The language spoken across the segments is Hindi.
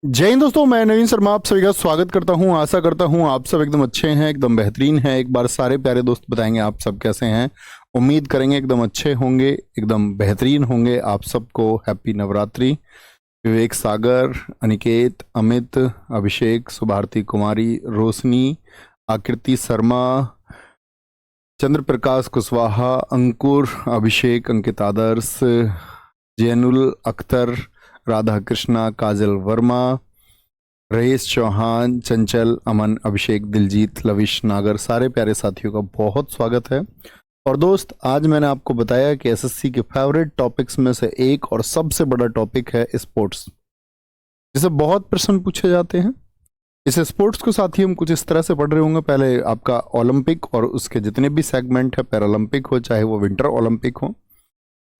जय हिंद दोस्तों, मैं नवीन शर्मा आप सभी का स्वागत करता हूं। आशा करता हूं आप सब एकदम अच्छे हैं, एकदम बेहतरीन हैं। एक बार सारे प्यारे दोस्त बताएंगे आप सब कैसे हैं। उम्मीद करेंगे एकदम अच्छे होंगे, एकदम बेहतरीन होंगे। आप सबको हैप्पी नवरात्रि। विवेक सागर, अनिकेत, अमित, अभिषेक, सुभारती कुमारी, रोशनी, आकृति शर्मा, चंद्र प्रकाश कुशवाहा, अंकुर, अभिषेक, अंकित आदर्श, जैनुल अख्तर, राधा कृष्णा, काजल वर्मा, रईस चौहान, चंचल, अमन, अभिषेक, दिलजीत, लविश नागर, सारे प्यारे साथियों का बहुत स्वागत है। और दोस्त, आज मैंने आपको बताया कि एसएससी के फेवरेट टॉपिक्स में से एक और सबसे बड़ा टॉपिक है स्पोर्ट्स, जिसे बहुत प्रश्न पूछे जाते हैं। इस स्पोर्ट्स को साथी हम कुछ इस तरह से पढ़ रहे होंगे। पहले आपका ओलंपिक और उसके जितने भी सेगमेंट है, पैरालंपिक हो चाहे वो विंटर ओलंपिक हो,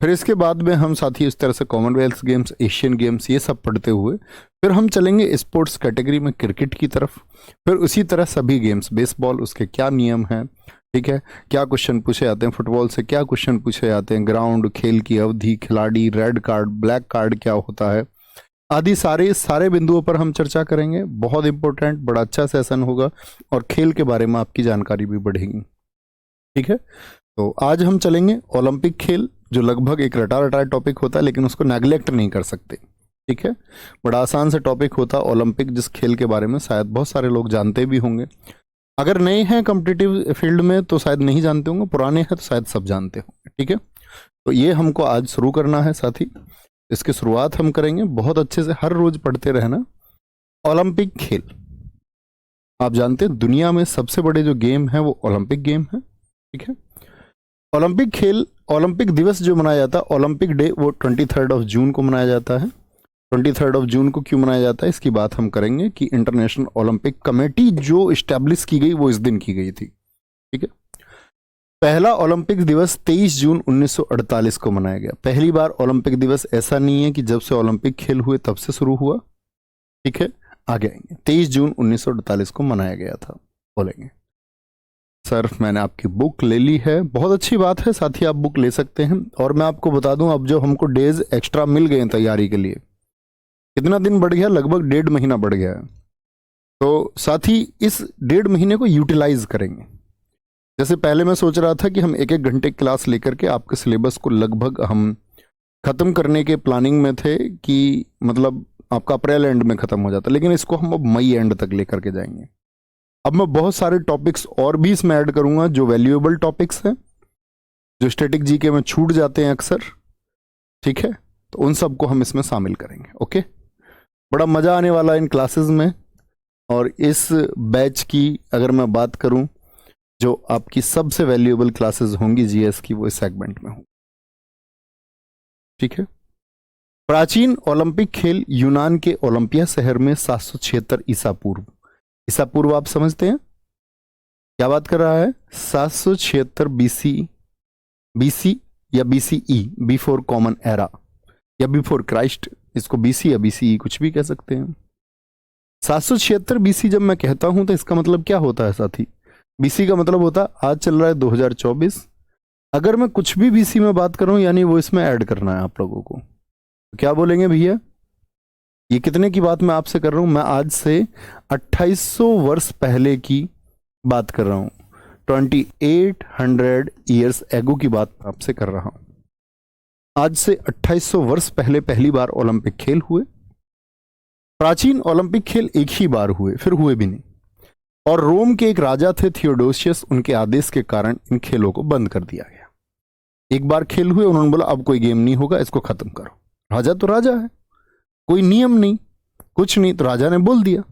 फिर इसके बाद में हम साथी इस तरह से कॉमनवेल्थ गेम्स, एशियन गेम्स, ये सब पढ़ते हुए फिर हम चलेंगे स्पोर्ट्स कैटेगरी में क्रिकेट की तरफ। फिर उसी तरह सभी गेम्स, बेसबॉल, उसके क्या नियम हैं, ठीक है, क्या क्वेश्चन पूछे जाते हैं, फुटबॉल से क्या क्वेश्चन पूछे जाते हैं, ग्राउंड, खेल की अवधि, खिलाड़ी, रेड कार्ड, ब्लैक कार्ड क्या होता है, आदि सारे बिंदुओं पर हम चर्चा करेंगे। बहुत इंपॉर्टेंट, बड़ा अच्छा सेशन होगा और खेल के बारे में आपकी जानकारी भी बढ़ेगी। ठीक है, तो आज हम चलेंगे ओलंपिक खेल, जो लगभग एक रटा रटाया टॉपिक होता है, लेकिन उसको नेग्लेक्ट नहीं कर सकते। ठीक है, बड़ा आसान से टॉपिक होता है ओलंपिक, जिस खेल के बारे में शायद बहुत सारे लोग जानते भी होंगे। अगर नए हैं कॉम्पिटिटिव फील्ड में तो शायद नहीं जानते होंगे, पुराने हैं तो शायद सब जानते होंगे। ठीक है, तो ये हमको आज शुरू करना है साथी। इसकी शुरुआत हम करेंगे बहुत अच्छे से, हर रोज पढ़ते रहना। ओलंपिक खेल, आप जानते हैं दुनिया में सबसे बड़े जो गेम है वो ओलंपिक गेम है। ठीक है, ओलंपिक खेल, ओलंपिक दिवस जो मनाया जाता है, ओलंपिक डे, वो 23 जून को मनाया जाता है। 23 जून को क्यों मनाया जाता है, इसकी बात हम करेंगे कि इंटरनेशनल ओलंपिक कमेटी जो इस्टेब्लिश की गई वो इस दिन की गई थी। ठीक है, पहला ओलंपिक दिवस 23 जून 1948 को मनाया गया। पहली बार ओलंपिक दिवस ऐसा नहीं है कि जब से ओलंपिक खेल हुए तब से शुरू हुआ। ठीक है, आगे आएंगे। 23 जून 1948 को मनाया गया था, बोलेंगे। सर, मैंने आपकी बुक ले ली है, बहुत अच्छी बात है साथी, आप बुक ले सकते हैं। और मैं आपको बता दूं, अब जो हमको डेज एक्स्ट्रा मिल गए हैं तैयारी के लिए, कितना दिन बढ़ गया, लगभग 1.5 महीना बढ़ गया है। तो साथी इस 1.5 महीने को यूटिलाइज करेंगे। जैसे पहले मैं सोच रहा था कि हम 1-1 घंटे क्लास लेकर के आपके सिलेबस को लगभग हम खत्म करने के प्लानिंग में थे, कि मतलब आपका अप्रैल एंड में खत्म हो जाता, लेकिन इसको हम अब मई एंड तक लेकर के जाएंगे। अब मैं बहुत सारे टॉपिक्स और भी इसमें ऐड करूंगा जो वैल्यूएबल टॉपिक्स हैं, जो स्टैटिक जीके में छूट जाते हैं अक्सर। ठीक है, तो उन सबको हम इसमें शामिल करेंगे। ओके, बड़ा मजा आने वाला है इन क्लासेस में। और इस बैच की अगर मैं बात करूं, जो आपकी सबसे वैल्यूएबल क्लासेस होंगी जीएस की, वो इस सेगमेंट में होंगी। ठीक है, प्राचीन ओलंपिक खेल यूनान के ओलंपिया शहर में 776 ईसा पूर्व, ईसा पूर्व आप समझते हैं क्या बात कर रहा है, 776 बीसी, बीसी या बीसीई, बिफोर कॉमन एरा, या बिफोर क्राइस्ट, इसको बीसी या बीसीई कुछ भी कह सकते हैं। 776 बीसी जब मैं कहता हूं तो इसका मतलब क्या होता है साथी, बीसी का मतलब होता है आज चल रहा है 2024। अगर मैं कुछ भी बीसी में बात कर रहा हूं, यानी वो इसमें ऐड करना है आप लोगों को, तो क्या बोलेंगे भैया, ये कितने की बात मैं आपसे कर रहा हूं, मैं आज से 2800 वर्ष पहले की बात कर रहा हूं। 2800 ईयर्स एगो की बात आपसे कर रहा हूं। आज से 2800 वर्ष पहले पहली बार ओलंपिक खेल हुए। प्राचीन ओलंपिक खेल एक ही बार हुए, फिर हुए भी नहीं। और रोम के एक राजा थे थियोडोसियस, उनके आदेश के कारण इन खेलों को बंद कर दिया गया। एक बार खेल हुए, उन्होंने बोला अब कोई गेम नहीं होगा, इसको खत्म करो। राजा तो राजा है, कोई नियम नहीं, कुछ नहीं, तो राजा ने बोल दिया।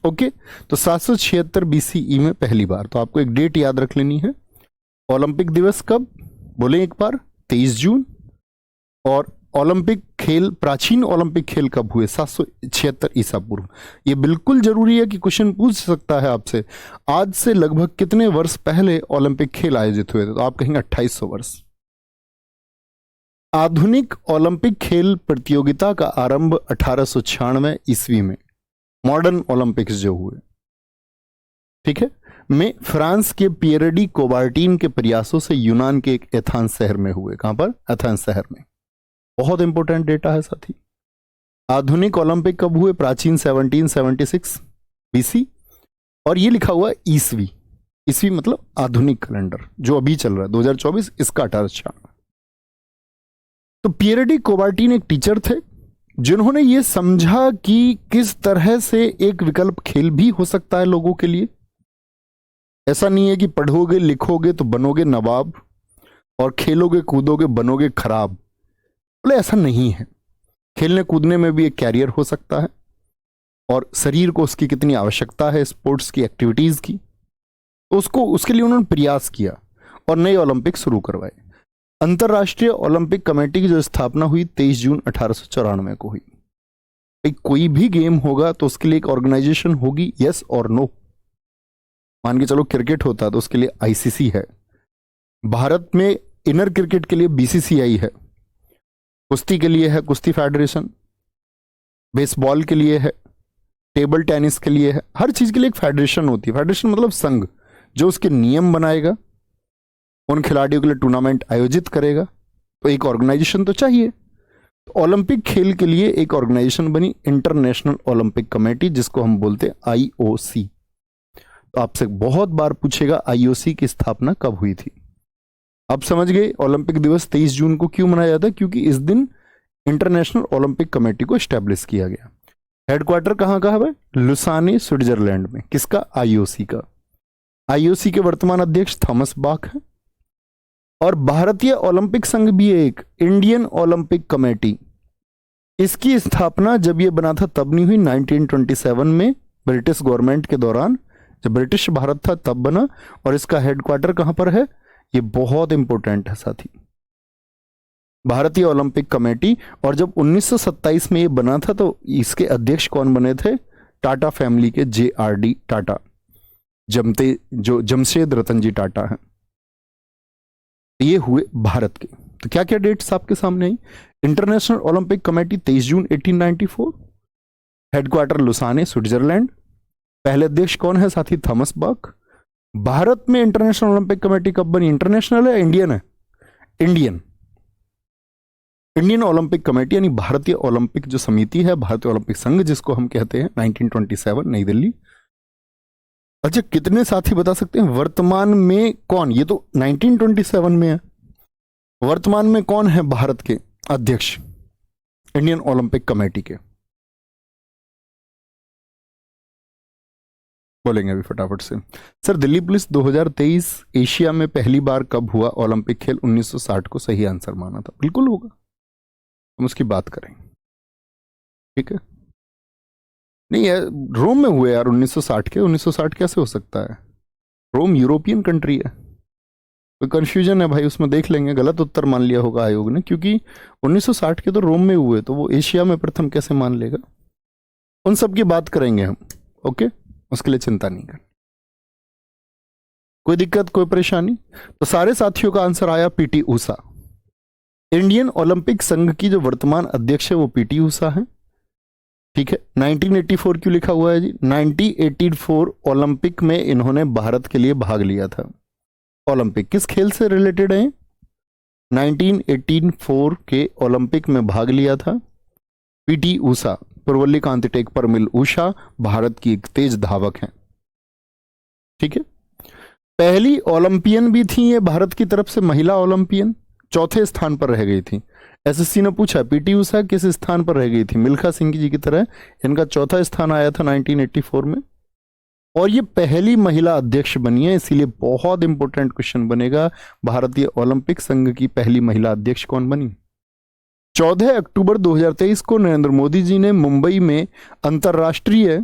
ओके, तो 776 बीसीई में पहली बार, तो आपको एक डेट याद रख लेनी है। ओलंपिक दिवस कब, बोले एक बार, 23 जून। और ओलंपिक खेल, प्राचीन ओलंपिक खेल कब हुए, 776 ईसा पूर्व। ये बिल्कुल जरूरी है कि क्वेश्चन पूछ सकता है आपसे, आज से लगभग कितने वर्ष पहले ओलंपिक खेल आयोजित हुए थे, तो आप कहेंगे 2800 वर्ष। आधुनिक ओलंपिक खेल प्रतियोगिता का आरंभ 1896 ईस्वी में, मॉडर्न ओलंपिक्स जो हुए, ठीक है, में फ्रांस के पियरे डी कोबार्टिन के प्रयासों से यूनान के एक एथेंस शहर में हुए। कहां पर, एथेंस शहर में। बहुत इंपॉर्टेंट डेटा है साथी। आधुनिक ओलंपिक कब हुए? प्राचीन 1776 बीसी। और ये लिखा हुआ ईसवी, ईसवी मतलब आधुनिक कैलेंडर जो अभी चल रहा है 2024, इसका 1896। तो पियरे डी कोबार्टिन एक टीचर थे जिन्होंने ये समझा कि किस तरह से एक विकल्प खेल भी हो सकता है लोगों के लिए। ऐसा नहीं है कि पढ़ोगे लिखोगे तो बनोगे नवाब और खेलोगे कूदोगे बनोगे खराब, बोले ऐसा नहीं है। खेलने कूदने में भी एक कैरियर हो सकता है और शरीर को उसकी कितनी आवश्यकता है, स्पोर्ट्स की एक्टिविटीज की, तो उसको उसके लिए उन्होंने प्रयास किया और नए ओलंपिक शुरू करवाए। अंतर्राष्ट्रीय ओलंपिक कमेटी की जो स्थापना हुई 23 जून 1894 को हुई। कोई भी गेम होगा तो उसके लिए एक ऑर्गेनाइजेशन होगी, यस और नो। मान के चलो क्रिकेट होता है तो उसके लिए आईसीसी है, भारत में इनर क्रिकेट के लिए बीसीसीआई है, कुश्ती के लिए है कुश्ती फेडरेशन, बेसबॉल के लिए है, टेबल टेनिस के लिए है, हर चीज के लिए एक फेडरेशन होती है। फेडरेशन मतलब संघ जो उसके नियम बनाएगा, उन खिलाड़ियों के लिए टूर्नामेंट आयोजित करेगा, तो एक ऑर्गेनाइजेशन तो चाहिए। तो ओलंपिक खेल के लिए एक ऑर्गेनाइजेशन बनी, इंटरनेशनल ओलंपिक कमेटी, जिसको हम बोलते हैं आईओसी। तो आपसे बहुत बार पूछेगा आईओसी की स्थापना कब हुई थी। अब समझ गए ओलंपिक दिवस 23 जून को क्यों मनाया जाता है, क्योंकि इस दिन इंटरनेशनल ओलंपिक कमेटी को स्टैब्लिश किया गया। हेडक्वार्टर कहां का है? लुसाने स्विट्जरलैंड में। किसका? आईओसी का। आईओसी के वर्तमान अध्यक्ष थॉमस बाक हैं। और भारतीय ओलंपिक संघ भी एक इंडियन ओलंपिक कमेटी, इसकी स्थापना जब ये बना था तब नहीं हुई, 1927 में ब्रिटिश गवर्नमेंट के दौरान, जब ब्रिटिश भारत था तब बना। और इसका हेडक्वार्टर कहां पर है? ये बहुत इंपॉर्टेंट है साथी, भारतीय ओलंपिक कमेटी। और जब 1927 में ये बना था तो इसके अध्यक्ष कौन बने थे? टाटा फैमिली के JRD टाटा, जमशेद रतन जी टाटा हैं, ये हुए भारत के। तो क्या क्या डेट्स आपके सामने आई? इंटरनेशनल ओलंपिक कमेटी 23 जून 1894, हेडक्वार्टर लुसाने स्विट्जरलैंड, पहले अध्यक्ष कौन है साथी? थॉमस बक। भारत में इंटरनेशनल ओलंपिक कमेटी कब बनी? इंटरनेशनल है इंडियन है? इंडियन। इंडियन ओलंपिक कमेटी यानी भारतीय ओलंपिक जो समिति है, भारतीय ओलंपिक संघ जिसको हम कहते हैं, 1927 नई दिल्ली। अच्छा, कितने साथी बता सकते हैं वर्तमान में कौन? ये तो 1927 में है, वर्तमान में कौन है भारत के अध्यक्ष इंडियन ओलंपिक कमेटी के? बोलेंगे अभी फटाफट से। सर दिल्ली पुलिस 2023 एशिया में पहली बार कब हुआ ओलंपिक खेल? 1960 को सही आंसर माना था। बिल्कुल होगा, हम उसकी बात करेंगे, ठीक है। नहीं है, रोम में हुए यार 1960 के। 1960 कैसे हो सकता है? रोम यूरोपियन कंट्री है, कोई कंफ्यूजन है भाई उसमें, देख लेंगे। गलत उत्तर मान लिया होगा आयोग ने, क्योंकि 1960 के तो रोम में हुए, तो वो एशिया में प्रथम कैसे मान लेगा? उन सब की बात करेंगे हम, ओके, उसके लिए चिंता नहीं कर। कोई दिक्कत कोई परेशानी? तो सारे साथियों का आंसर आया PT ऊषा। इंडियन ओलंपिक संघ की जो वर्तमान अध्यक्ष है वो PT ऊषा है, ठीक है। 1984 क्यों लिखा हुआ है जी? 1984 ओलंपिक में इन्होंने भारत के लिए भाग लिया था। ओलंपिक किस खेल से रिलेटेड है? 1984 के ओलंपिक में भाग लिया था PT ऊषा, पुरवल्ली कांति टेक पर मिल ऊषा, भारत की एक तेज धावक हैं, ठीक है। पहली ओलंपियन भी थी ये भारत की तरफ से, महिला ओलंपियन, चौथे स्थान पर रह गई थी। SSC ने पूछा PT ऊषा किस स्थान पर रह गई थी? मिल्खा सिंह जी की तरह इनका चौथा स्थान आया था 1984 में, और ये पहली महिला अध्यक्ष बनी है, इसीलिए बहुत इंपॉर्टेंट क्वेश्चन बनेगा, भारतीय ओलंपिक संघ की पहली महिला अध्यक्ष कौन बनी? 14 अक्टूबर 2023 को नरेंद्र मोदी जी ने मुंबई में अंतरराष्ट्रीय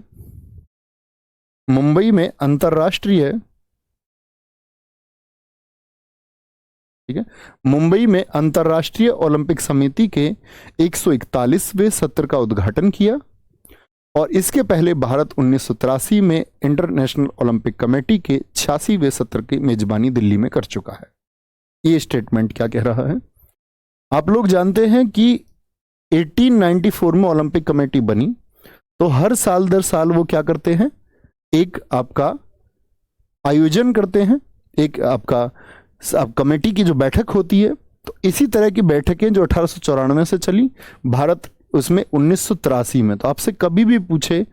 ठीक है, मुंबई में अंतर्राष्ट्रीय ओलंपिक समिति के 141वें सत्र का उद्घाटन किया। और इसके पहले भारत 1983 में इंटरनेशनल ओलंपिक कमेटी के 86वें सत्र की मेजबानी दिल्ली में कर चुका है। ये स्टेटमेंट क्या कह रहा है? आप लोग जानते हैं कि 1894 में ओलंपिक कमेटी बनी, तो हर साल दर साल वो क्या करते हैं? एक आपका आयोजन करते हैं, एक आपका कमेटी की जो बैठक होती है। तो इसी तरह की बैठकें जो 1894 से चली, भारत उसमें 1983 में। तो आपसे कभी भी पूछे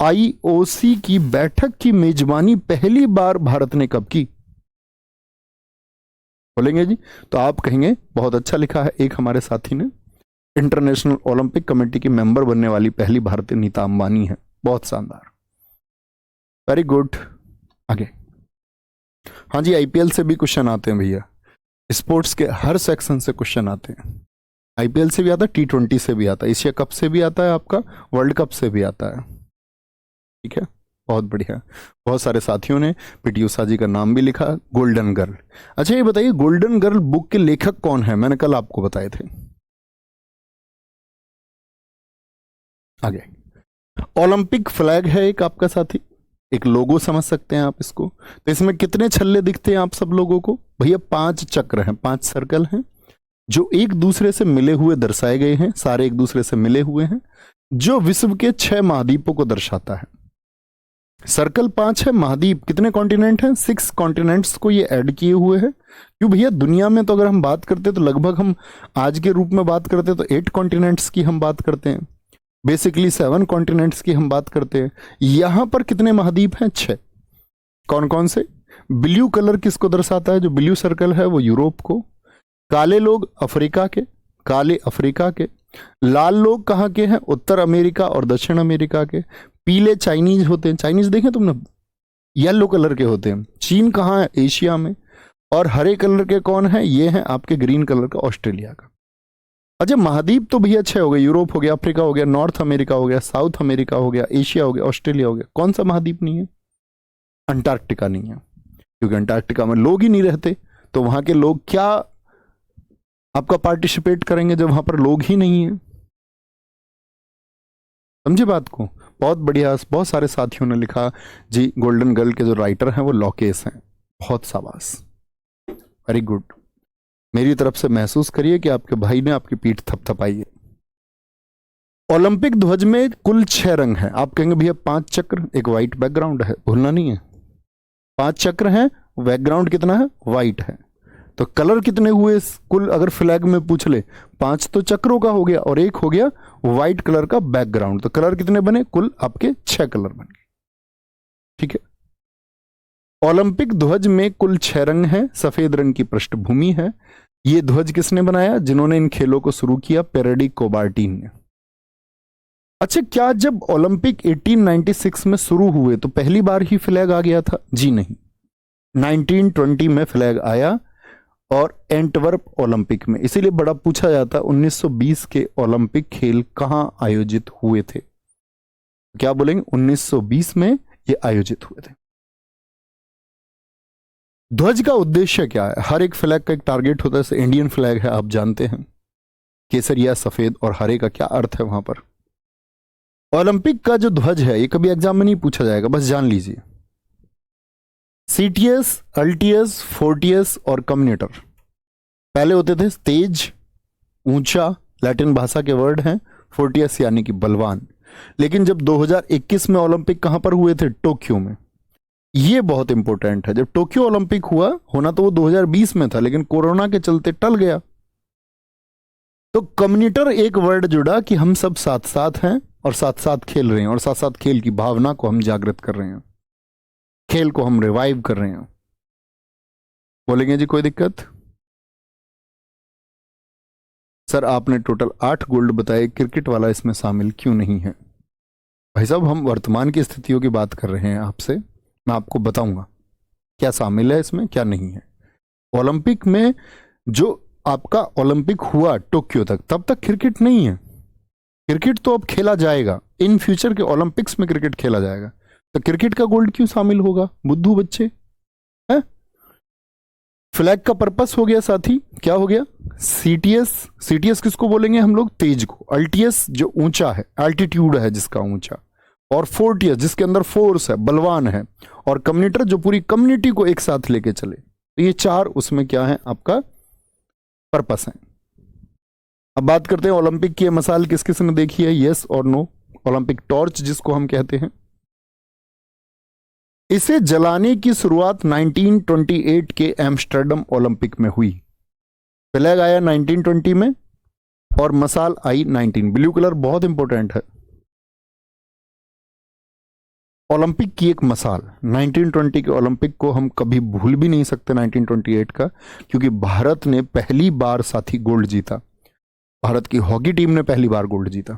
आईओसी की बैठक की मेजबानी पहली बार भारत ने कब की, बोलेंगे जी? तो आप कहेंगे बहुत अच्छा लिखा है, एक हमारे साथी ने, इंटरनेशनल ओलंपिक कमेटी की मेंबर बनने वाली पहली भारतीय नीता अंबानी है। बहुत शानदार, वेरी गुड। आगे, हाँ जी, आईपीएल से भी क्वेश्चन आते हैं भैया, स्पोर्ट्स के हर सेक्शन से क्वेश्चन आते हैं। आईपीएल से भी आता है, T20 से भी आता है, एशिया कप से भी आता है, आपका वर्ल्ड कप से भी आता है। ठीक है, बहुत बढ़िया। बहुत सारे साथियों ने पीटी उषा जी का नाम भी लिखा, गोल्डन गर्ल। अच्छा ये बताइए, गोल्डन गर्ल बुक के लेखक कौन है? मैंने कल आपको बताए थे। आगे, ओलंपिक फ्लैग है एक आपका साथी, एक लोगो समझ सकते हैं आप इसको। तो इसमें कितने छल्ले दिखते हैं आप सब लोगों को? भैया 5 चक्र हैं, 5 सर्कल हैं जो एक दूसरे से मिले हुए दर्शाए गए हैं, सारे एक दूसरे से मिले हुए हैं, जो विश्व के 6 महाद्वीपों को दर्शाता है। सर्कल 5 है, महाद्वीप कितने कॉन्टिनेंट हैं? 6 कॉन्टिनेंट्स को ये ऐड किए हुए हैं। क्यों भैया, दुनिया में तो अगर हम बात करते तो लगभग हम आज के रूप में बात करते तो 8 कॉन्टिनेंट्स की हम बात करते हैं, बेसिकली 7 कॉन्टिनेंट्स की हम बात करते हैं। यहां पर कितने महाद्वीप हैं? 6। कौन कौन से? ब्लू कलर किसको दर्शाता है? जो ब्लू सर्कल है वो यूरोप को, काले लोग अफ्रीका के, काले अफ्रीका के, लाल लोग कहाँ के हैं? उत्तर अमेरिका और दक्षिण अमेरिका के, पीले चाइनीज होते हैं, चाइनीज देखें तुमने, येलो कलर के होते हैं, चीन कहाँ है? एशिया में। और हरे कलर के कौन है? ये हैं आपके ग्रीन कलर का ऑस्ट्रेलिया का। अच्छा, महाद्वीप तो भैया 6 हो गए, यूरोप हो गया, अफ्रीका हो गया, नॉर्थ अमेरिका हो गया, साउथ अमेरिका हो गया, एशिया हो गया, ऑस्ट्रेलिया हो गया। कौन सा महाद्वीप नहीं है? अंटार्कटिका नहीं है, क्योंकि अंटार्कटिका में लोग ही नहीं रहते। तो वहां के लोग क्या आपका पार्टिसिपेट करेंगे जब वहां पर लोग ही नहीं है? समझे बात को? बहुत बढ़िया, बहुत सारे साथियों ने लिखा जी। गोल्डन गर्ल के जो राइटर हैं वो लॉकेस हैं। बहुत शाबाश, वेरी गुड। मेरी तरफ से महसूस करिए कि आपके भाई ने आपकी पीठ थपथपाई है। ओलंपिक ध्वज में कुल 6 रंग हैं। आप कहेंगे भैया 5 चक्र, एक व्हाइट बैकग्राउंड है, भूलना नहीं है। 5 चक्र हैं, बैकग्राउंड कितना है? व्हाइट है। तो कलर कितने हुए कुल? अगर फ्लैग में पूछ ले, 5 तो चक्रों का हो गया और एक हो गया व्हाइट कलर का बैकग्राउंड। तो कलर कितने बने? कुल आपके 6 कलर बन गए। ठीक है, ओलंपिक ध्वज में कुल 6 रंग हैं, सफेद रंग की पृष्ठभूमि है। ये ध्वज किसने बनाया? जिन्होंने इन खेलों को शुरू किया, पेरेडी कोबार्टिन ने। अच्छा, क्या जब ओलंपिक 1896 में शुरू हुए तो पहली बार ही फ्लैग आ गया था? जी नहीं, 1920 में फ्लैग आया, और एंटवर्प ओलंपिक में। इसीलिए बड़ा पूछा जाता 1920 के ओलंपिक खेल कहां आयोजित हुए थे? क्या बोलेंगे? 1920 में ये आयोजित हुए थे। ध्वज का उद्देश्य क्या है? हर एक फ्लैग का एक टारगेट होता है। जैसे इंडियन फ्लैग है, आप जानते हैं, केसरिया, सफेद और हरे का क्या अर्थ है वहां पर। ओलंपिक का जो ध्वज है, ये कभी एग्जाम में नहीं पूछा जाएगा, बस जान लीजिए। सीटीएस, अल्टीएस, फोर्टियस और कम्युनेटर। पहले होते थे तेज, ऊंचा, लैटिन भाषा के वर्ड हैं, फोर्टियस यानी कि बलवान। लेकिन जब 2021 में ओलंपिक कहां पर हुए थे? टोक्यो में। ये बहुत इंपॉर्टेंट है। जब टोक्यो ओलंपिक हुआ, होना तो वो 2020 में था, लेकिन कोरोना के चलते टल गया। तो कम्युनिटर एक वर्ड जुड़ा कि हम सब साथ साथ हैं और साथ साथ खेल रहे हैं, और साथ साथ खेल की भावना को हम जागृत कर रहे हैं, खेल को हम रिवाइव कर रहे हैं। बोलेंगे जी कोई दिक्कत? सर आपने टोटल 8 गोल्ड बताए, क्रिकेट वाला इसमें शामिल क्यों नहीं है? भाई साहब, हम वर्तमान की स्थितियों की बात कर रहे हैं आपसे, मैं आपको बताऊंगा क्या शामिल है इसमें, क्या नहीं है। ओलंपिक में जो आपका ओलंपिक हुआ टोक्यो तक, तब तक क्रिकेट नहीं है। क्रिकेट तो अब खेला जाएगा, इन फ्यूचर के ओलंपिक्स में क्रिकेट खेला जाएगा। तो क्रिकेट का गोल्ड क्यों शामिल होगा? बुद्धू बच्चे हैं। फ्लैग का पर्पस हो गया साथी, क्या हो गया? सीटीएस। सीटीएस किसको बोलेंगे हम लोग? तेज को। अल्टीएस जो ऊंचा है, एल्टीट्यूड है जिसका ऊंचा, और फोर्टियस जिसके अंदर फोर्स है, बलवान है, और कम्युनिटर जो पूरी कम्युनिटी को एक साथ लेके चले। तो ये 4 उसमें क्या है आपका पर्पस है। अब बात करते हैं ओलंपिक की मिसाल किस किस ने देखी है, यस और नो। ओलंपिक टॉर्च जिसको हम कहते हैं, इसे जलाने की शुरुआत 1928 के एम्स्टर्डम ओलंपिक में हुई। फ्लैग आया 1920 में, और मसाल आई 19। ब्लू कलर बहुत इंपॉर्टेंट है। ओलंपिक की एक मसाल, 1920 के ओलंपिक को हम कभी भूल भी नहीं सकते 1928 का, क्योंकि भारत ने पहली बार साथी गोल्ड जीता। भारत की हॉकी टीम ने पहली बार गोल्ड जीता,